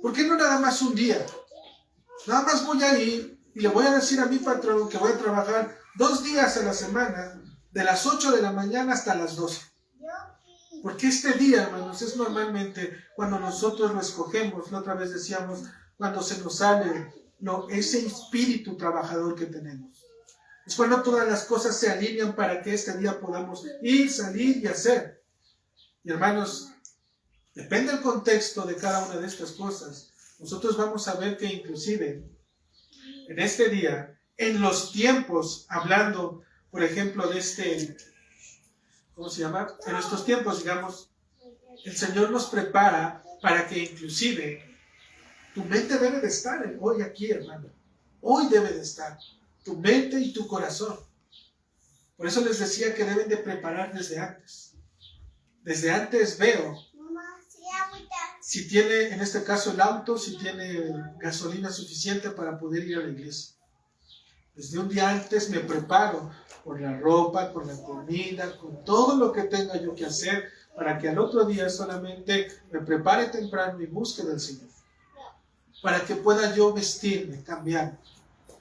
¿Por qué no nada más un día? Nada más voy a ir y le voy a decir a mi patrón que voy a trabajar 2 días a la semana, de las 8 de la mañana hasta las 12. Porque este día, hermanos, es normalmente cuando nosotros lo escogemos. La otra vez decíamos, cuando se nos sale ese espíritu trabajador que tenemos. Es cuando todas las cosas se alinean para que este día podamos ir, salir y hacer. Y hermanos, depende del contexto de cada una de estas cosas. Nosotros vamos a ver que inclusive en este día, en los tiempos, hablando, por ejemplo, de ¿cómo se llama? En estos tiempos, digamos, el Señor nos prepara para que inclusive tu mente debe de estar hoy aquí, hermano. Hoy debe de estar tu mente y tu corazón. Por eso les decía que deben de preparar desde antes. Desde antes veo si tiene, en este caso el auto, si tiene gasolina suficiente para poder ir a la iglesia. Desde un día antes me preparo con la ropa, con la comida, con todo lo que tenga yo que hacer, para que al otro día solamente me prepare temprano y busque del Señor. Para que pueda yo vestirme, cambiar.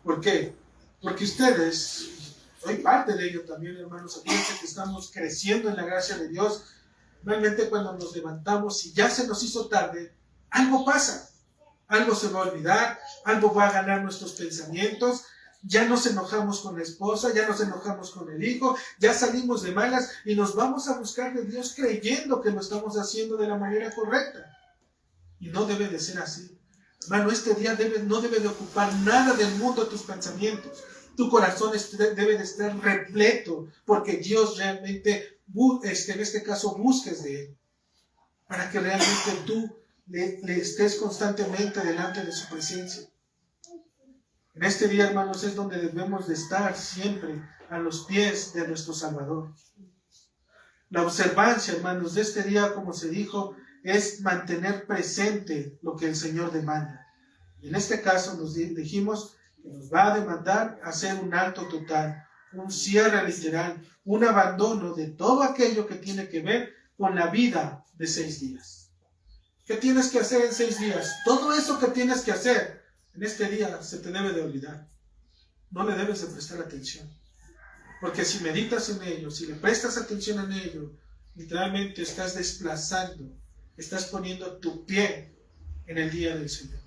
¿Por qué? Porque ustedes, soy parte de ello también, hermanos, acuérdense que estamos creciendo en la gracia de Dios. Realmente cuando nos levantamos y ya se nos hizo tarde, algo pasa. Algo se va a olvidar, algo va a ganar nuestros pensamientos. Ya nos enojamos con la esposa, ya nos enojamos con el hijo, ya salimos de malas y nos vamos a buscar de Dios creyendo que lo estamos haciendo de la manera correcta. Y no debe de ser así. Hermano, este día no debe de ocupar nada del mundo tus pensamientos. Tu corazón debe de estar repleto, porque Dios realmente, en este caso, busques de Él. Para que realmente tú le estés constantemente delante de su presencia. En este día, hermanos, es donde debemos de estar siempre a los pies de nuestro Salvador. La observancia, hermanos, de este día, como se dijo, es mantener presente lo que el Señor demanda. Y en este caso nos dijimos que nos va a demandar hacer un alto total, un cierre literal, un abandono de todo aquello que tiene que ver con la vida de 6 días. ¿Qué tienes que hacer en 6 días? Todo eso que tienes que hacer en este día se te debe de olvidar. No le debes de prestar atención. Porque si meditas en ello, si le prestas atención en ello, literalmente estás desplazando, estás poniendo tu pie en el día del Señor.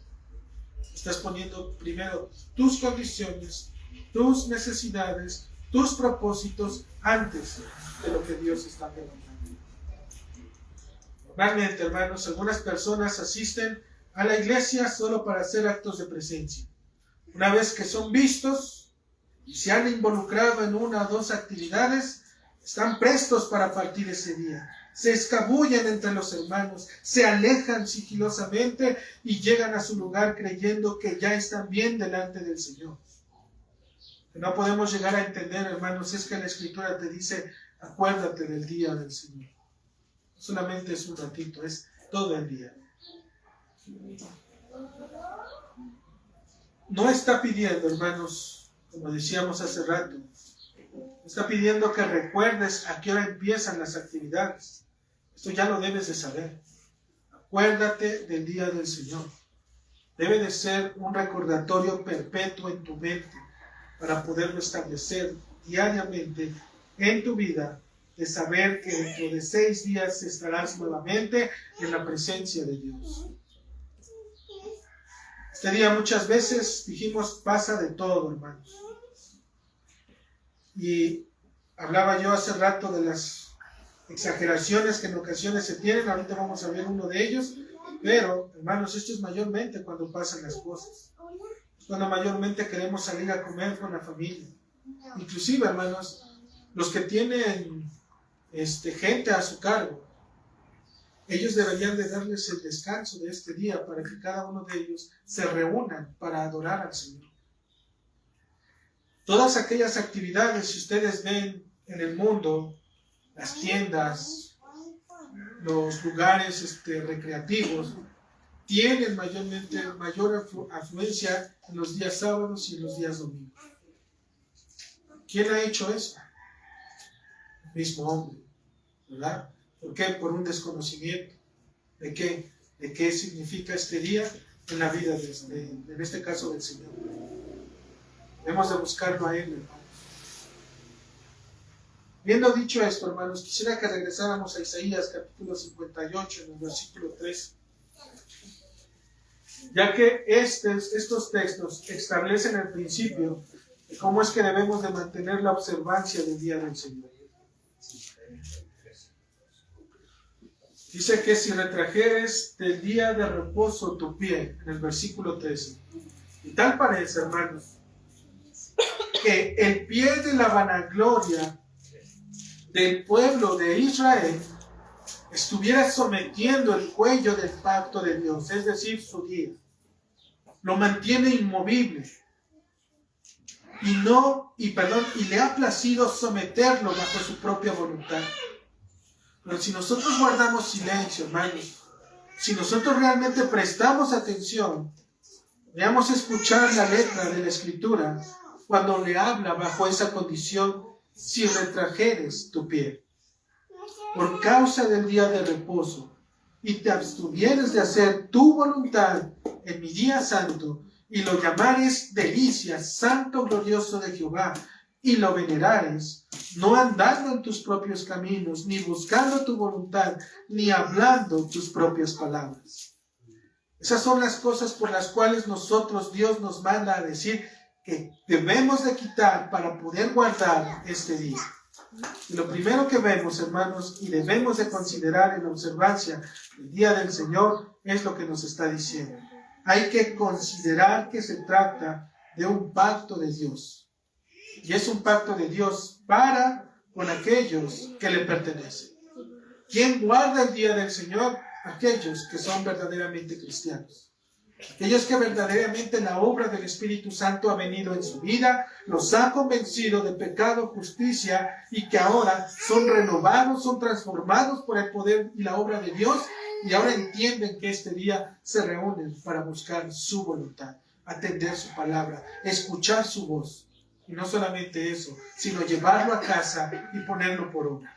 Estás poniendo primero tus condiciones, tus necesidades, tus propósitos antes de lo que Dios está demandando. Normalmente, hermanos, algunas personas asisten a la iglesia solo para hacer actos de presencia. Una vez que son vistos y se han involucrado en 1 o 2 actividades, están prestos para partir ese día. Se escabullen entre los hermanos, se alejan sigilosamente y llegan a su lugar creyendo que ya están bien delante del Señor. Que no podemos llegar a entender, hermanos, es que la Escritura te dice, acuérdate del día del Señor. Solamente es un ratito, es todo el día. No está pidiendo, hermanos, como decíamos hace rato, está pidiendo que recuerdes a qué hora empiezan las actividades. Esto ya lo debes de saber. Acuérdate del día del Señor. Debe de ser un recordatorio perpetuo en tu mente para poderlo establecer diariamente en tu vida, de saber que dentro de 6 días estarás nuevamente en la presencia de Dios. Este día muchas veces dijimos pasa de todo, hermanos. Y hablaba yo hace rato de las exageraciones que en ocasiones se tienen. Ahorita vamos a ver uno de ellos. Pero, hermanos, esto es mayormente cuando pasan las cosas. Cuando mayormente queremos salir a comer con la familia. Inclusive, hermanos, los que tienen gente a su cargo, ellos deberían de darles el descanso de este día para que cada uno de ellos se reúnan para adorar al Señor. Todas aquellas actividades, si ustedes ven en el mundo, las tiendas, los lugares recreativos, tienen mayor afluencia en los días sábados y en los días domingos. ¿Quién ha hecho eso? El mismo hombre, ¿verdad? ¿Por qué? Por un desconocimiento de qué significa este día en la vida, en este caso del Señor. Debemos de buscarlo a Él, hermanos. Viendo dicho esto, hermanos, quisiera que regresáramos a Isaías capítulo 58, en el versículo 3. Ya que estos textos establecen el principio de cómo es que debemos de mantener la observancia del día del Señor. Dice que si retrajeres del día de reposo tu pie, en el versículo 13. Y tal parece, hermanos, que el pie de la vanagloria del pueblo de Israel estuviera sometiendo el cuello del pacto de Dios, es decir, su día. Lo mantiene inmovible. Y le ha placido someterlo bajo su propia voluntad. Pero si nosotros guardamos silencio, hermanos, si nosotros realmente prestamos atención, veamos escuchar la letra de la Escritura cuando le habla bajo esa condición: si retrajeres tu pie por causa del día de reposo y te abstuvieres de hacer tu voluntad en mi día santo y lo llamares delicia, santo glorioso de Jehová, y lo venerares, no andando en tus propios caminos, ni buscando tu voluntad, ni hablando tus propias palabras. Esas son las cosas por las cuales Dios nos manda a decir que debemos de quitar para poder guardar este día. Y lo primero que vemos, hermanos, y debemos de considerar en la observancia del día del Señor, es lo que nos está diciendo. Hay que considerar que se trata de un pacto de Dios. Y es un pacto de Dios con aquellos que le pertenecen. ¿Quién guarda el día del Señor? Aquellos que son verdaderamente cristianos. Aquellos que verdaderamente la obra del Espíritu Santo ha venido en su vida, los ha convencido de pecado, justicia, y que ahora son renovados, son transformados por el poder y la obra de Dios, y ahora entienden que este día se reúnen para buscar su voluntad, atender su palabra, escuchar su voz. Y no solamente eso, sino llevarlo a casa y ponerlo por obra.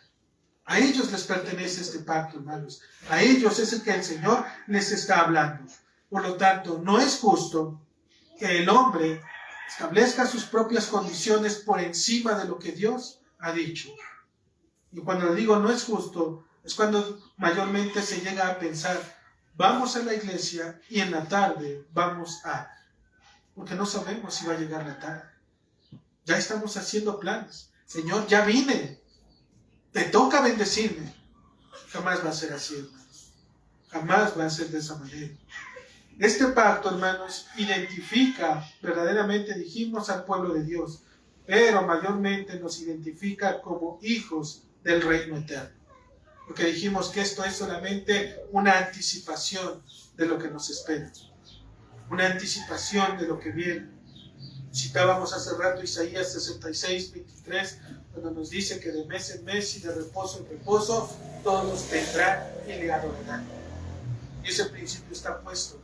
A ellos les pertenece este pacto, hermanos. A ellos es el que el Señor les está hablando. Por lo tanto, no es justo que el hombre establezca sus propias condiciones por encima de lo que Dios ha dicho. Y cuando digo no es justo, es cuando mayormente se llega a pensar, vamos a la iglesia y en la tarde vamos a... Porque no sabemos si va a llegar la tarde. Ya estamos haciendo planes. Señor, ya vine. Te toca bendecirme. Jamás va a ser así, hermanos. Jamás va a ser de esa manera. Este pacto, hermanos, identifica verdaderamente, dijimos, al pueblo de Dios, pero mayormente nos identifica como hijos del reino eterno. Porque dijimos que esto es solamente una anticipación de lo que nos espera. Una anticipación de lo que viene. Citábamos hace rato Isaías 66, 23, cuando nos dice que de mes en mes y de reposo en reposo, todos vendrán y le adorarán. Y ese principio está puesto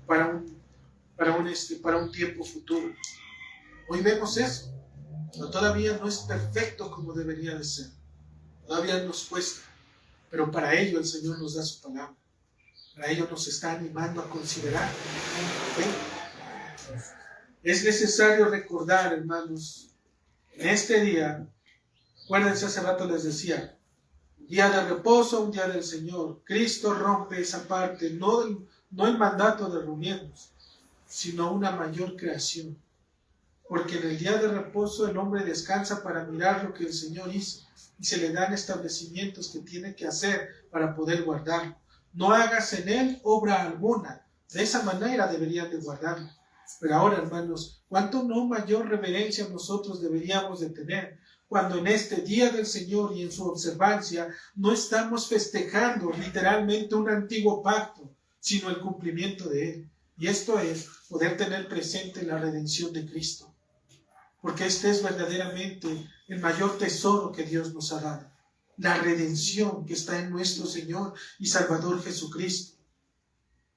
para un tiempo futuro. Hoy vemos eso, pero todavía no es perfecto como debería de ser. Todavía nos cuesta, pero para ello el Señor nos da su palabra. Para ello nos está animando a considerar. ¿Sí? Es necesario recordar, hermanos, en este día, acuérdense, hace rato les decía, un día de reposo, un día del Señor. Cristo rompe esa parte, no el mandato de reunirnos, sino una mayor creación. Porque en el día de reposo el hombre descansa para mirar lo que el Señor hizo y se le dan establecimientos que tiene que hacer para poder guardarlo. No hagas en él obra alguna. De esa manera deberían de guardarlo. Pero ahora, hermanos, ¿cuánto no mayor reverencia nosotros deberíamos de tener cuando en este día del Señor y en su observancia no estamos festejando literalmente un antiguo pacto, sino el cumplimiento de él? Y esto es poder tener presente la redención de Cristo. Porque este es verdaderamente el mayor tesoro que Dios nos ha dado. La redención que está en nuestro Señor y Salvador Jesucristo.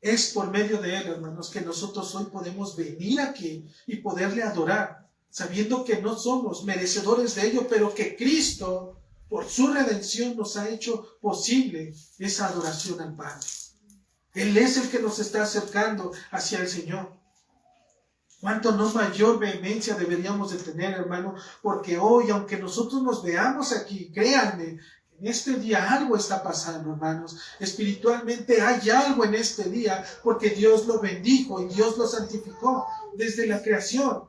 Es por medio de Él, hermanos, que nosotros hoy podemos venir aquí y poderle adorar, sabiendo que no somos merecedores de ello, pero que Cristo, por su redención, nos ha hecho posible esa adoración al Padre. Él es el que nos está acercando hacia el Señor. ¿Cuánto no mayor vehemencia deberíamos de tener, hermano? Porque hoy, aunque nosotros nos veamos aquí, créanme, en este día algo está pasando, hermanos. Espiritualmente hay algo en este día, porque Dios lo bendijo y Dios lo santificó desde la creación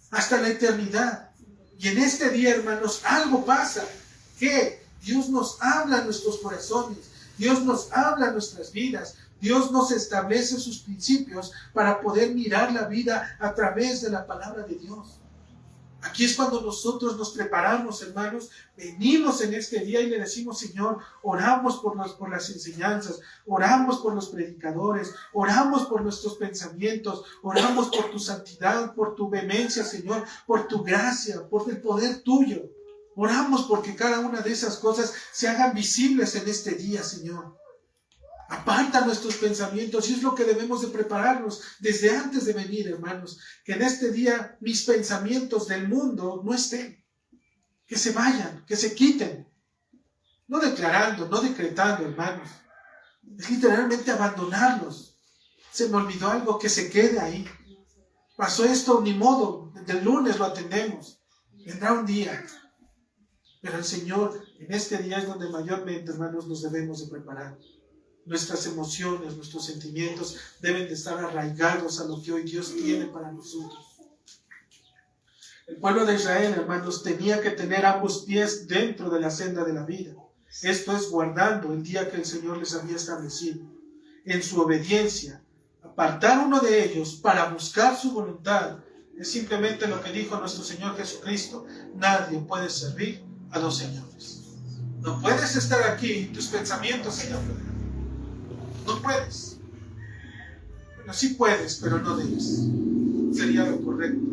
hasta la eternidad. Y en este día, hermanos, algo pasa. ¿Qué? Dios nos habla a nuestros corazones, Dios nos habla a nuestras vidas. Dios nos establece sus principios para poder mirar la vida a través de la palabra de Dios. Aquí es cuando nosotros nos preparamos, hermanos, venimos en este día y le decimos, Señor, oramos por las enseñanzas, oramos por los predicadores, oramos por nuestros pensamientos, oramos por tu santidad, por tu vehemencia, Señor, por tu gracia, por el poder tuyo. Oramos porque cada una de esas cosas se hagan visibles en este día, Señor. Aparta nuestros pensamientos y es lo que debemos de prepararnos desde antes de venir, hermanos. Que en este día mis pensamientos del mundo no estén. Que se vayan, que se quiten. No declarando, no decretando, hermanos. Es literalmente abandonarlos. Se me olvidó algo, que se quede ahí. Pasó esto, ni modo. Desde el lunes lo atendemos. Vendrá un día. Pero el Señor, en este día es donde mayormente, hermanos, nos debemos de preparar. Nuestras emociones, nuestros sentimientos deben de estar arraigados a lo que hoy Dios tiene para nosotros. El pueblo de Israel, hermanos, tenía que tener ambos pies dentro de la senda de la vida. Esto es guardando el día que el Señor les había establecido. En su obediencia, apartar uno de ellos para buscar su voluntad es simplemente lo que dijo nuestro Señor Jesucristo. Nadie puede servir a dos señores. No puedes estar aquí y tus pensamientos se afuera. No puedes. Bueno, sí puedes, pero no debes. Sería lo correcto.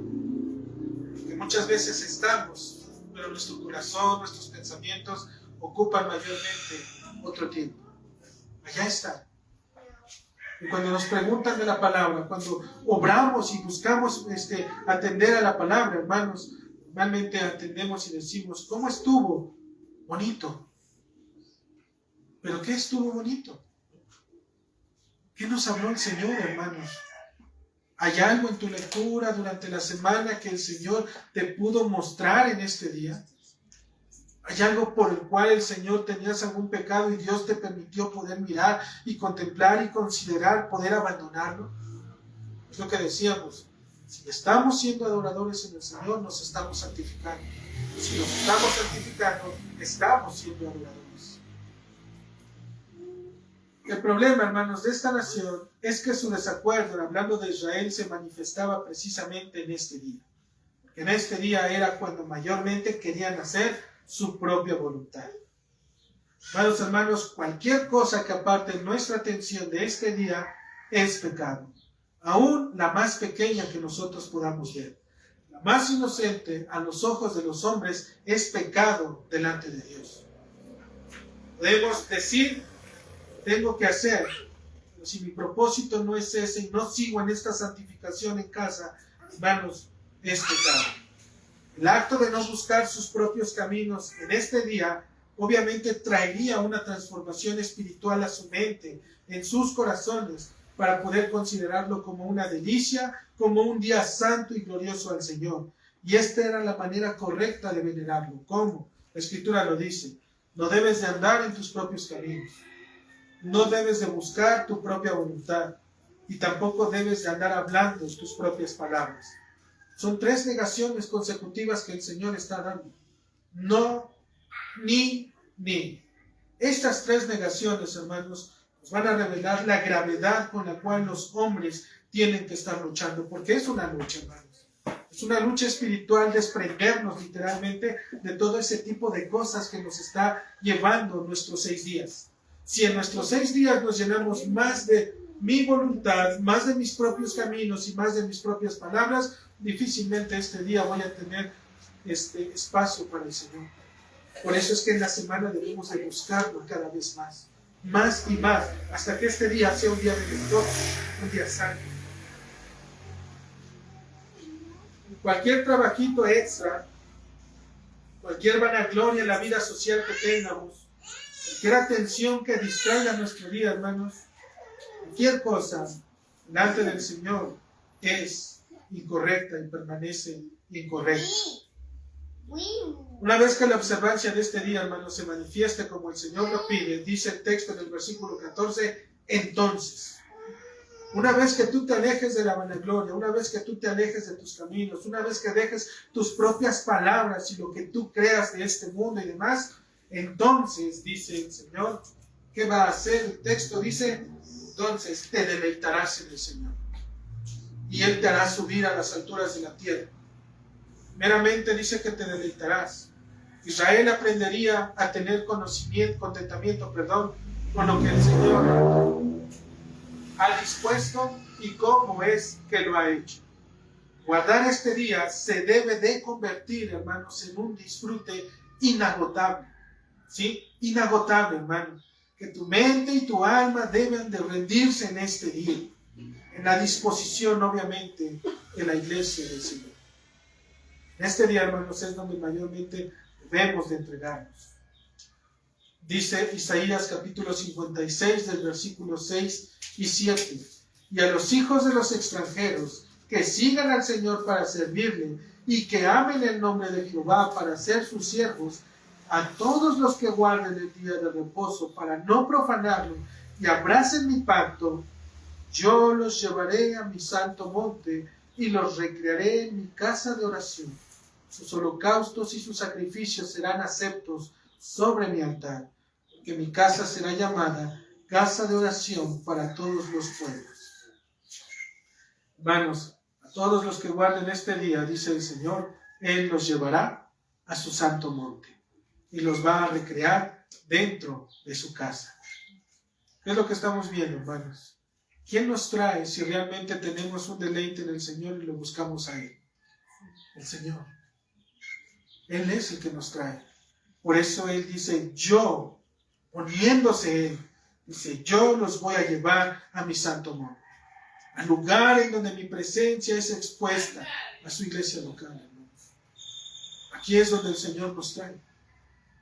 Porque muchas veces estamos, pero nuestro corazón, nuestros pensamientos ocupan mayormente otro tiempo. Allá está. Y cuando nos preguntan de la palabra, cuando obramos y buscamos atender a la palabra, hermanos, normalmente atendemos y decimos, ¿cómo estuvo? Bonito. ¿Pero qué estuvo bonito? ¿Qué nos habló el Señor, hermanos? ¿Hay algo en tu lectura durante la semana que el Señor te pudo mostrar en este día? ¿Hay algo por el cual el Señor tenías algún pecado y Dios te permitió poder mirar y contemplar y considerar, poder abandonarlo? Es lo que decíamos. Si estamos siendo adoradores en el Señor, nos estamos santificando. Si nos estamos santificando, estamos siendo adoradores. El problema, hermanos, de esta nación es que su desacuerdo, hablando de Israel, se manifestaba precisamente en este día. En este día era cuando mayormente querían hacer su propia voluntad. Hermanos, cualquier cosa que aparte nuestra atención de este día es pecado. Aún la más pequeña que nosotros podamos ver. la más inocente a los ojos de los hombres, es pecado delante de Dios. Podemos decir, tengo que hacer, pero si mi propósito no es ese y no sigo en esta santificación en casa, hermanos, es pecado. El acto de no buscar sus propios caminos en este día obviamente traería una transformación espiritual a su mente, en sus corazones, para poder considerarlo como una delicia, como un día santo y glorioso al Señor. Y esta era la manera correcta de venerarlo. ¿Cómo? La Escritura lo dice. No debes de andar en tus propios caminos. No debes de buscar tu propia voluntad. Y tampoco debes de andar hablando tus propias palabras. Son 3 negaciones consecutivas que el Señor está dando. No, ni. Estas 3 negaciones, hermanos, nos van a revelar la gravedad con la cual los hombres tienen que estar luchando. Porque es una lucha, hermanos. Es una lucha espiritual, desprendernos literalmente de todo ese tipo de cosas que nos está llevando nuestros 6 días. Si en nuestros 6 días nos llenamos más de mi voluntad, más de mis propios caminos y más de mis propias palabras, difícilmente este día voy a tener espacio para el Señor. Por eso es que en la semana debemos de buscarlo cada vez más y más, hasta que este día sea un día benedictor, un día santo. Cualquier trabajito extra, cualquier vanagloria en la vida social que tengamos, cualquier atención que distraiga nuestro día, hermanos, cualquier cosa delante del Señor es incorrecta y permanece incorrecta. Una vez que la observancia de este día, hermanos, se manifieste como el Señor lo pide, dice el texto en el versículo 14, entonces, una vez que tú te alejes de la vanagloria, una vez que tú te alejes de tus caminos, una vez que dejes tus propias palabras y lo que tú creas de este mundo y demás, entonces, dice el Señor, ¿qué va a hacer? El texto dice, entonces te deleitarás en el Señor y Él te hará subir a las alturas de la tierra. Meramente dice que te deleitarás. Israel aprendería a tener contentamiento, con lo que el Señor ha dispuesto y cómo es que lo ha hecho. Guardar este día se debe de convertir, hermanos, en un disfrute inagotable. ¿Sí? Inagotable, hermano. Que tu mente y tu alma deben de rendirse en este día. En la disposición, obviamente, de la iglesia del Señor. En este día, hermanos, es donde mayormente debemos de entregarnos. Dice Isaías capítulo 56 del versículo 6 y 7. Y a los hijos de los extranjeros que sigan al Señor para servirle y que amen el nombre de Jehová para ser sus siervos, a todos los que guarden el día de reposo para no profanarlo y abracen mi pacto, yo los llevaré a mi santo monte y los recrearé en mi casa de oración. Sus holocaustos y sus sacrificios serán aceptos sobre mi altar, porque mi casa será llamada casa de oración para todos los pueblos. Hermanos, a todos los que guarden este día, dice el Señor, Él los llevará a su santo monte y los va a recrear dentro de su casa. ¿Qué es lo que estamos viendo, hermanos? ¿Quién nos trae si realmente tenemos un deleite en el Señor y lo buscamos a Él? El Señor. Él es el que nos trae. Por eso Él dice, yo, poniéndose Él, dice, yo los voy a llevar a mi santo monte, al lugar en donde mi presencia es expuesta, a su iglesia local, hermanos. Aquí es donde el Señor nos trae,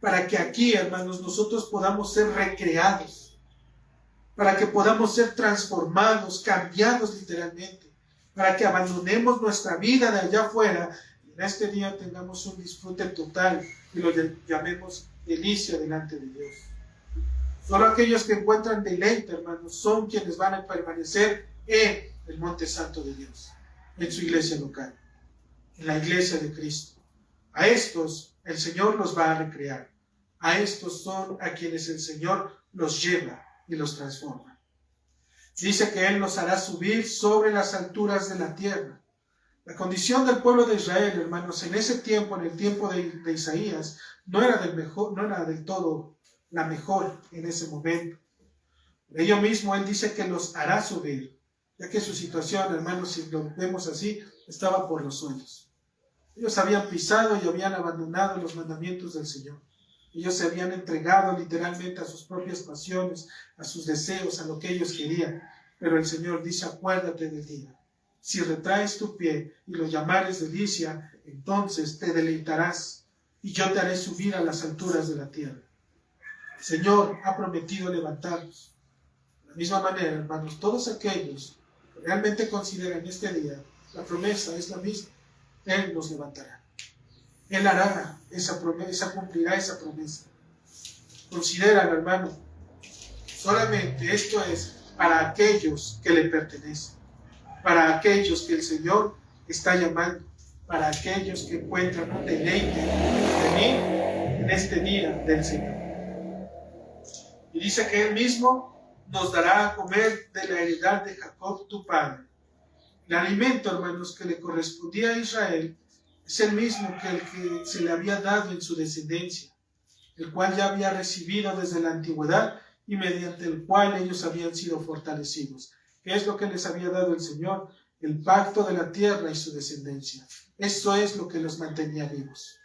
para que aquí, hermanos, nosotros podamos ser recreados, para que podamos ser transformados, cambiados literalmente, para que abandonemos nuestra vida de allá afuera y en este día tengamos un disfrute total y lo llamemos delicia delante de Dios. Solo aquellos que encuentran deleite, hermanos, son quienes van a permanecer en el monte santo de Dios, en su iglesia local, en la iglesia de Cristo. A estos el Señor los va a recrear. A estos son a quienes el Señor los lleva y los transforma. Dice que Él los hará subir sobre las alturas de la tierra. La condición del pueblo de Israel, hermanos, en ese tiempo, en el tiempo de Isaías, no era del todo la mejor en ese momento. Por ello mismo Él dice que los hará subir, ya que su situación, hermanos, si lo vemos así, estaba por los suelos. Ellos habían pisado y habían abandonado los mandamientos del Señor. Ellos se habían entregado literalmente a sus propias pasiones, a sus deseos, a lo que ellos querían. Pero el Señor dice, acuérdate del día. Si retraes tu pie y lo llamares delicia, entonces te deleitarás y yo te haré subir a las alturas de la tierra. El Señor ha prometido levantarnos. De la misma manera, hermanos, todos aquellos que realmente consideran este día, la promesa es la misma. Él nos levantará. Él hará esa promesa, cumplirá esa promesa. Considera, hermano, solamente esto es para aquellos que le pertenecen, para aquellos que el Señor está llamando, para aquellos que encuentran un deleite de mí en este día del Señor. Y dice que Él mismo nos dará a comer de la heredad de Jacob tu padre. El alimento, hermanos, que le correspondía a Israel es el mismo que el que se le había dado en su descendencia, el cual ya había recibido desde la antigüedad y mediante el cual ellos habían sido fortalecidos. ¿Qué es lo que les había dado el Señor? El pacto de la tierra y su descendencia. Eso es lo que los mantenía vivos.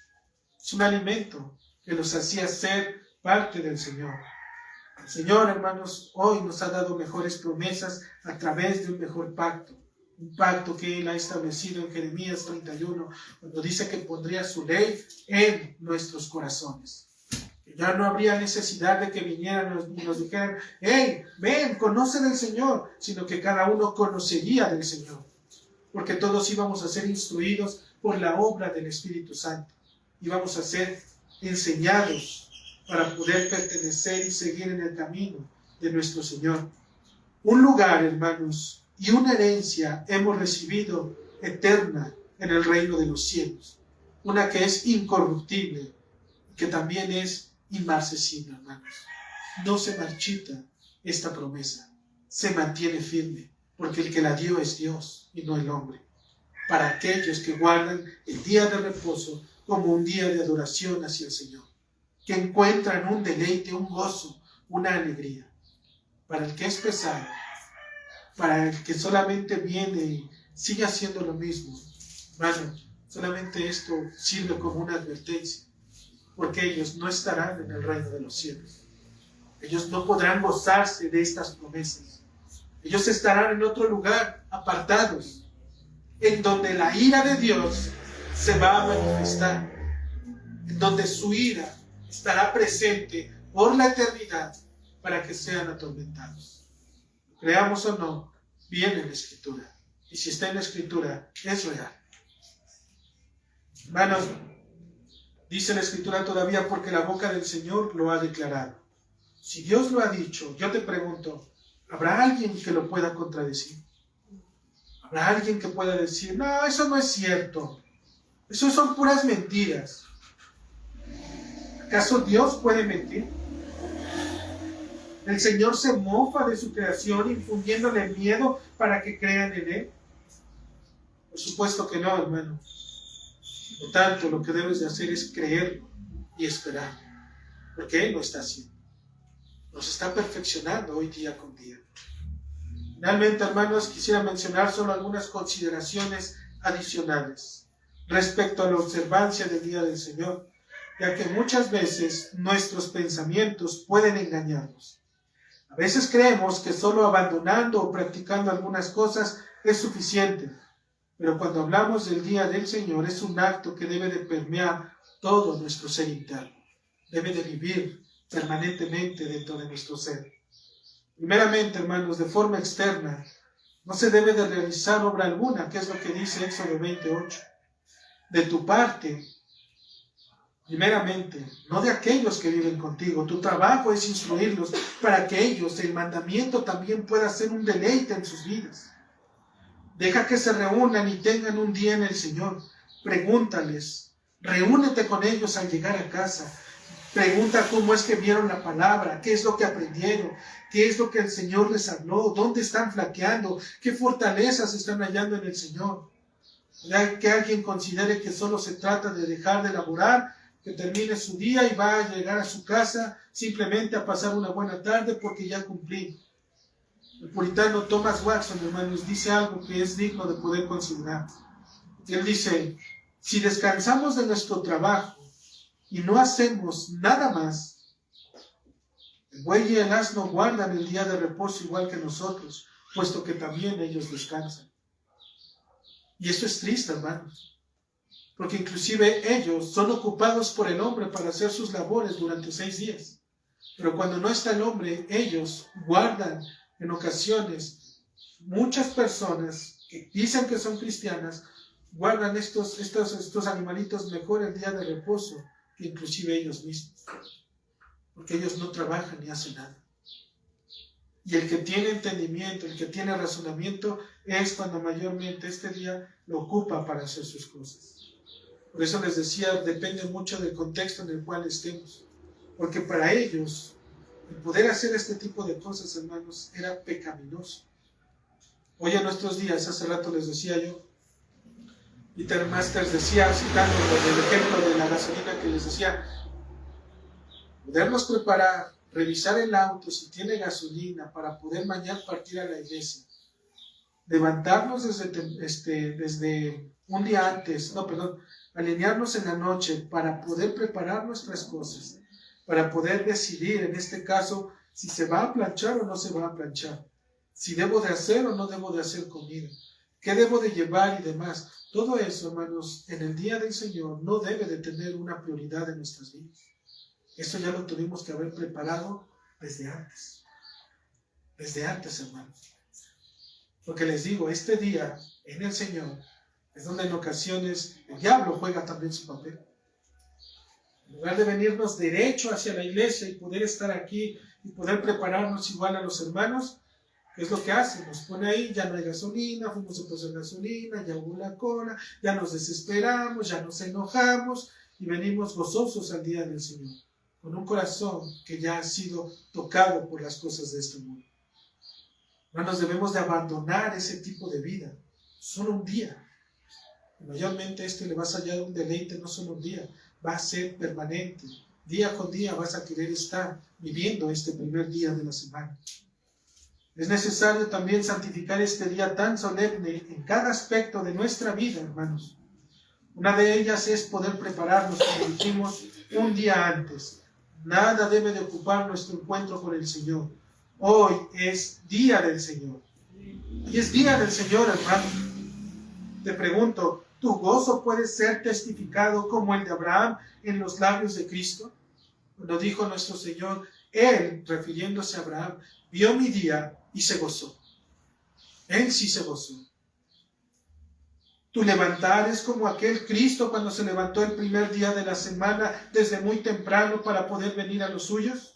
Es un alimento que los hacía ser parte del Señor. El Señor, hermanos, hoy nos ha dado mejores promesas a través de un mejor pacto. Un pacto que Él ha establecido en Jeremías 31, cuando dice que pondría su ley en nuestros corazones. Que ya no habría necesidad de que vinieran y nos dijeran, hey, ven, conoce del Señor, sino que cada uno conocería del Señor. Porque todos íbamos a ser instruidos por la obra del Espíritu Santo. Íbamos a ser enseñados para poder pertenecer y seguir en el camino de nuestro Señor. Un lugar, hermanos, y una herencia hemos recibido eterna en el reino de los cielos. Una que es incorruptible, que también es inmarcesible, hermanos. No se marchita esta promesa, se mantiene firme, porque el que la dio es Dios y no el hombre. Para aquellos que guardan el día de reposo como un día de adoración hacia el Señor, que encuentran un deleite, un gozo, una alegría. Para el que es pesado, para el que solamente viene y sigue haciendo lo mismo, hermano, solamente esto sirve como una advertencia, porque ellos no estarán en el reino de los cielos. Ellos no podrán gozarse de estas promesas. Ellos estarán en otro lugar, apartados, en donde la ira de Dios se va a manifestar, en donde su ira estará presente por la eternidad para que sean atormentados. Creamos o no, viene en la Escritura. Y si está en la Escritura, es real. Hermanos, dice la Escritura todavía, porque la boca del Señor lo ha declarado. Si Dios lo ha dicho, yo te pregunto, ¿habrá alguien que lo pueda contradecir? ¿Habrá alguien que pueda decir, no, eso no es cierto? Eso son puras mentiras. ¿Acaso Dios puede mentir? ¿El Señor se mofa de su creación infundiéndole miedo para que crean en Él? Por supuesto que no, hermano. Por tanto, lo que debes de hacer es creerlo y esperar, porque Él lo está haciendo. Nos está perfeccionando hoy día con día. Finalmente, hermanos, quisiera mencionar solo algunas consideraciones adicionales respecto a la observancia del Día del Señor, ya que muchas veces nuestros pensamientos pueden engañarnos. A veces creemos que solo abandonando o practicando algunas cosas es suficiente, pero cuando hablamos del Día del Señor es un acto que debe de permear todo nuestro ser interno, debe de vivir permanentemente dentro de nuestro ser. Primeramente, hermanos, de forma externa, no se debe de realizar obra alguna, que es lo que dice Éxodo 28. De tu parte, primeramente, no de aquellos que viven contigo. Tu trabajo es instruirlos para que ellos, el mandamiento, también pueda ser un deleite en sus vidas. Deja que se reúnan y tengan un día en el Señor. Pregúntales, reúnete con ellos al llegar a casa. Pregunta cómo es que vieron la palabra, qué es lo que aprendieron, qué es lo que el Señor les habló, dónde están flaqueando, qué fortalezas están hallando en el Señor. Que alguien considere que solo se trata de dejar de laborar, que termine su día y va a llegar a su casa simplemente a pasar una buena tarde porque ya cumplí. El puritano Thomas Watson, hermanos, dice algo que es digno de poder considerar. Él dice, Si descansamos de nuestro trabajo y no hacemos nada más, el buey y el asno guardan el día de reposo igual que nosotros, puesto que también ellos descansan. Y eso es triste, hermanos, porque inclusive ellos son ocupados por el hombre para hacer sus labores durante 6 días. Pero cuando no está el hombre, ellos guardan en ocasiones, muchas personas que dicen que son cristianas, guardan estos animalitos mejor el día de reposo que inclusive ellos mismos, porque ellos no trabajan ni hacen nada. Y el que tiene entendimiento, el que tiene razonamiento, es cuando mayormente este día lo ocupa para hacer sus cosas. Por eso les decía, depende mucho del contexto en el cual estemos, porque para ellos el poder hacer este tipo de cosas, hermanos, era pecaminoso. Hoy en nuestros días, hace rato les decía yo, Peter Masters decía, citando el ejemplo de la gasolina, que les decía, podernos preparar, revisar el auto si tiene gasolina para poder mañana partir a la iglesia, levantarnos desde un día antes, alinearnos en la noche para poder preparar nuestras cosas, para poder decidir, en este caso, si se va a planchar o no se va a planchar, si debo de hacer o no debo de hacer comida, qué debo de llevar y demás. Todo eso, hermanos, en el día del Señor no debe de tener una prioridad en nuestras vidas. Eso ya lo tuvimos que haber preparado desde antes, hermanos. Porque les digo, este día en el Señor es donde en ocasiones el diablo juega también su papel. En lugar de venirnos derecho hacia la iglesia y poder estar aquí y poder prepararnos igual a los hermanos, ¿qué es lo que hace? Nos pone ahí, ya no hay gasolina, fuimos a pasar gasolina, ya hubo la cola, ya nos desesperamos, ya nos enojamos y venimos gozosos al día del Señor, con un corazón que ya ha sido tocado por las cosas de este mundo. Hermanos, debemos de abandonar ese tipo de vida, solo un día. Mayormente esto le vas a hallar un deleite, no solo un día, va a ser permanente. Día con día vas a querer estar viviendo este primer día de la semana. Es necesario también santificar este día tan solemne en cada aspecto de nuestra vida, hermanos. Una de ellas es poder prepararnos, como dijimos, un día antes. Nada debe de ocupar nuestro encuentro con el Señor. Hoy es día del Señor. Y es día del Señor, hermano. Te pregunto, ¿tu gozo puede ser testificado como el de Abraham en los labios de Cristo? Cuando dijo nuestro Señor, Él, refiriéndose a Abraham, vio mi día y se gozó. Él sí se gozó. Tu levantar es como aquel Cristo cuando se levantó el primer día de la semana desde muy temprano para poder venir a los suyos.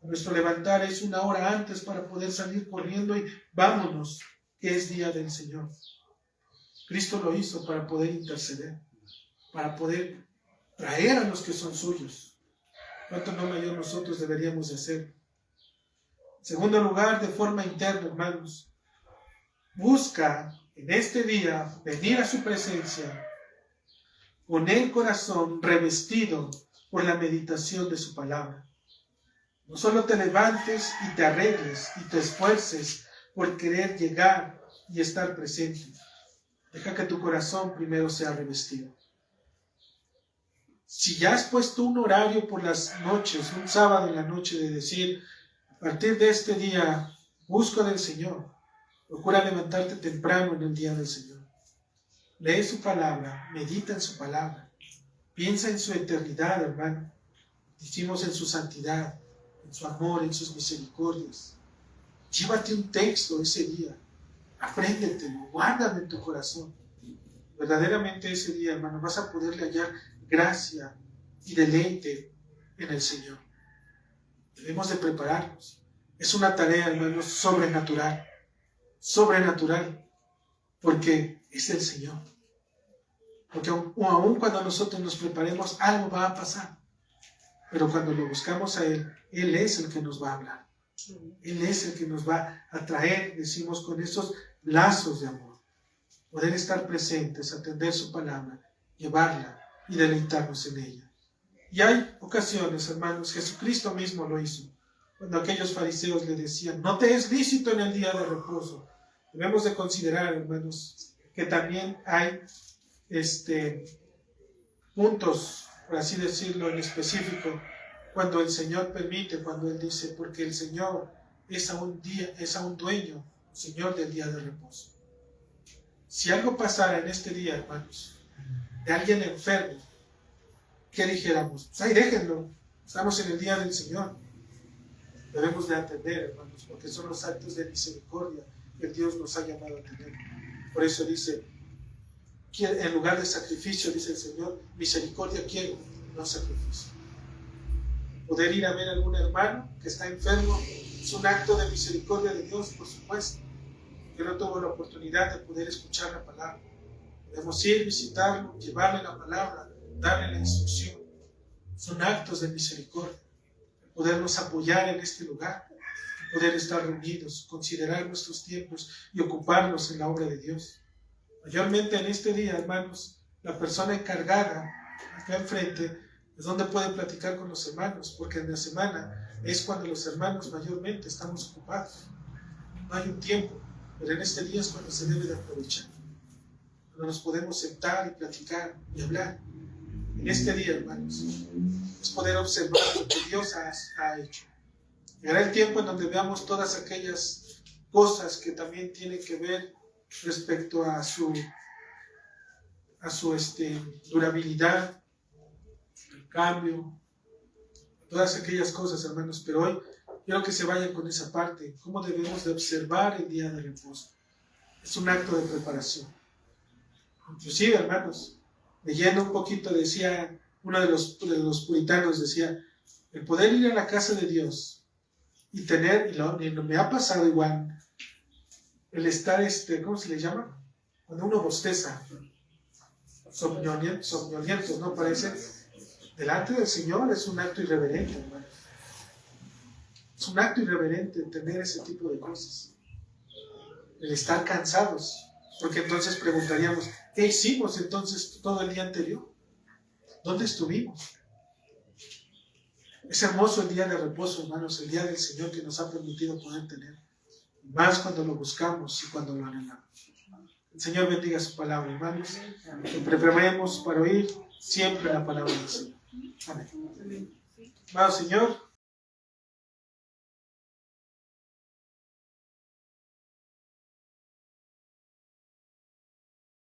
Nuestro levantar es una hora antes para poder salir corriendo y vámonos, que es día del Señor. Cristo lo hizo para poder interceder, para poder traer a los que son suyos. ¿Cuánto no mayor nosotros deberíamos de hacer? En segundo lugar, de forma interna, hermanos, busca en este día venir a su presencia con el corazón revestido por la meditación de su palabra. No solo te levantes y te arregles y te esfuerces por querer llegar y estar presente. Deja que tu corazón primero sea revestido. Si ya has puesto un horario por las noches, un sábado en la noche, de decir, a partir de este día, busco del Señor, procura levantarte temprano en el día del Señor. Lee su palabra, medita en su palabra, piensa en su eternidad, hermano. Decimos en su santidad, en su amor, en sus misericordias. Llévate un texto ese día, apréndetelo, guárdalo en tu corazón. Verdaderamente ese día, hermano, vas a poderle hallar gracia y deleite en el Señor. Debemos de prepararnos. Es una tarea, hermanos, sobrenatural, porque es el Señor. Porque aun cuando nosotros nos preparemos, algo va a pasar. Pero cuando lo buscamos a Él, Él es el que nos va a hablar. Él es el que nos va a traer, decimos, con esos lazos de amor. Poder estar presentes, atender su palabra, llevarla y deleitarnos en ella. Y hay ocasiones, hermanos, Jesucristo mismo lo hizo. Cuando aquellos fariseos le decían, no te es lícito en el día de reposo. Debemos de considerar, hermanos, que también hay puntos, por así decirlo, en específico, cuando el Señor permite, cuando Él dice, porque el Señor es aún dueño, Señor del día de reposo. Si algo pasara en este día, hermanos, de alguien enfermo, ¿qué dijéramos? Pues ahí déjenlo, estamos en el día del Señor. Debemos de atender, hermanos, porque son los actos de misericordia que Dios nos ha llamado a tener. Por eso dice, en lugar de sacrificio, dice el Señor, misericordia quiero, no sacrificio. Poder ir a ver a algún hermano que está enfermo es un acto de misericordia de Dios, por supuesto. Yo no tuve la oportunidad de poder escuchar la palabra. Podemos ir, visitarlo, llevarle la palabra, darle la instrucción. Son actos de misericordia. Podernos apoyar en este lugar, poder estar reunidos, considerar nuestros tiempos y ocuparnos en la obra de Dios. Mayormente en este día, hermanos, la persona encargada acá enfrente es donde puede platicar con los hermanos, porque en la semana es cuando los hermanos mayormente estamos ocupados. No hay un tiempo, pero en este día es cuando se debe de aprovechar, cuando nos podemos sentar y platicar y hablar. En este día, hermanos, es poder observar lo que Dios ha hecho. Llegará el tiempo en donde veamos todas aquellas cosas que también tienen que ver respecto a su durabilidad, el cambio, todas aquellas cosas, hermanos. Pero hoy quiero que se vayan con esa parte, cómo debemos de observar el día de reposo. Es un acto de preparación. Inclusive, hermanos, leyendo un poquito, decía uno de los puritanos, decía, el poder ir a la casa de Dios y tener, y me ha pasado igual, el estar, ¿cómo se le llama? Cuando uno bosteza, somnolientos, ¿no? Parece, delante del Señor es un acto irreverente, hermano. Es un acto irreverente tener ese tipo de cosas. El estar cansados, porque entonces preguntaríamos, ¿qué hicimos entonces todo el día anterior? ¿Dónde estuvimos? Es hermoso el día de reposo, hermanos, el día del Señor que nos ha permitido poder tener. Más cuando lo buscamos y cuando lo anhelamos. El Señor bendiga su palabra, hermanos. Que preparemos para oír siempre la palabra del Señor. Amén. Amado Señor,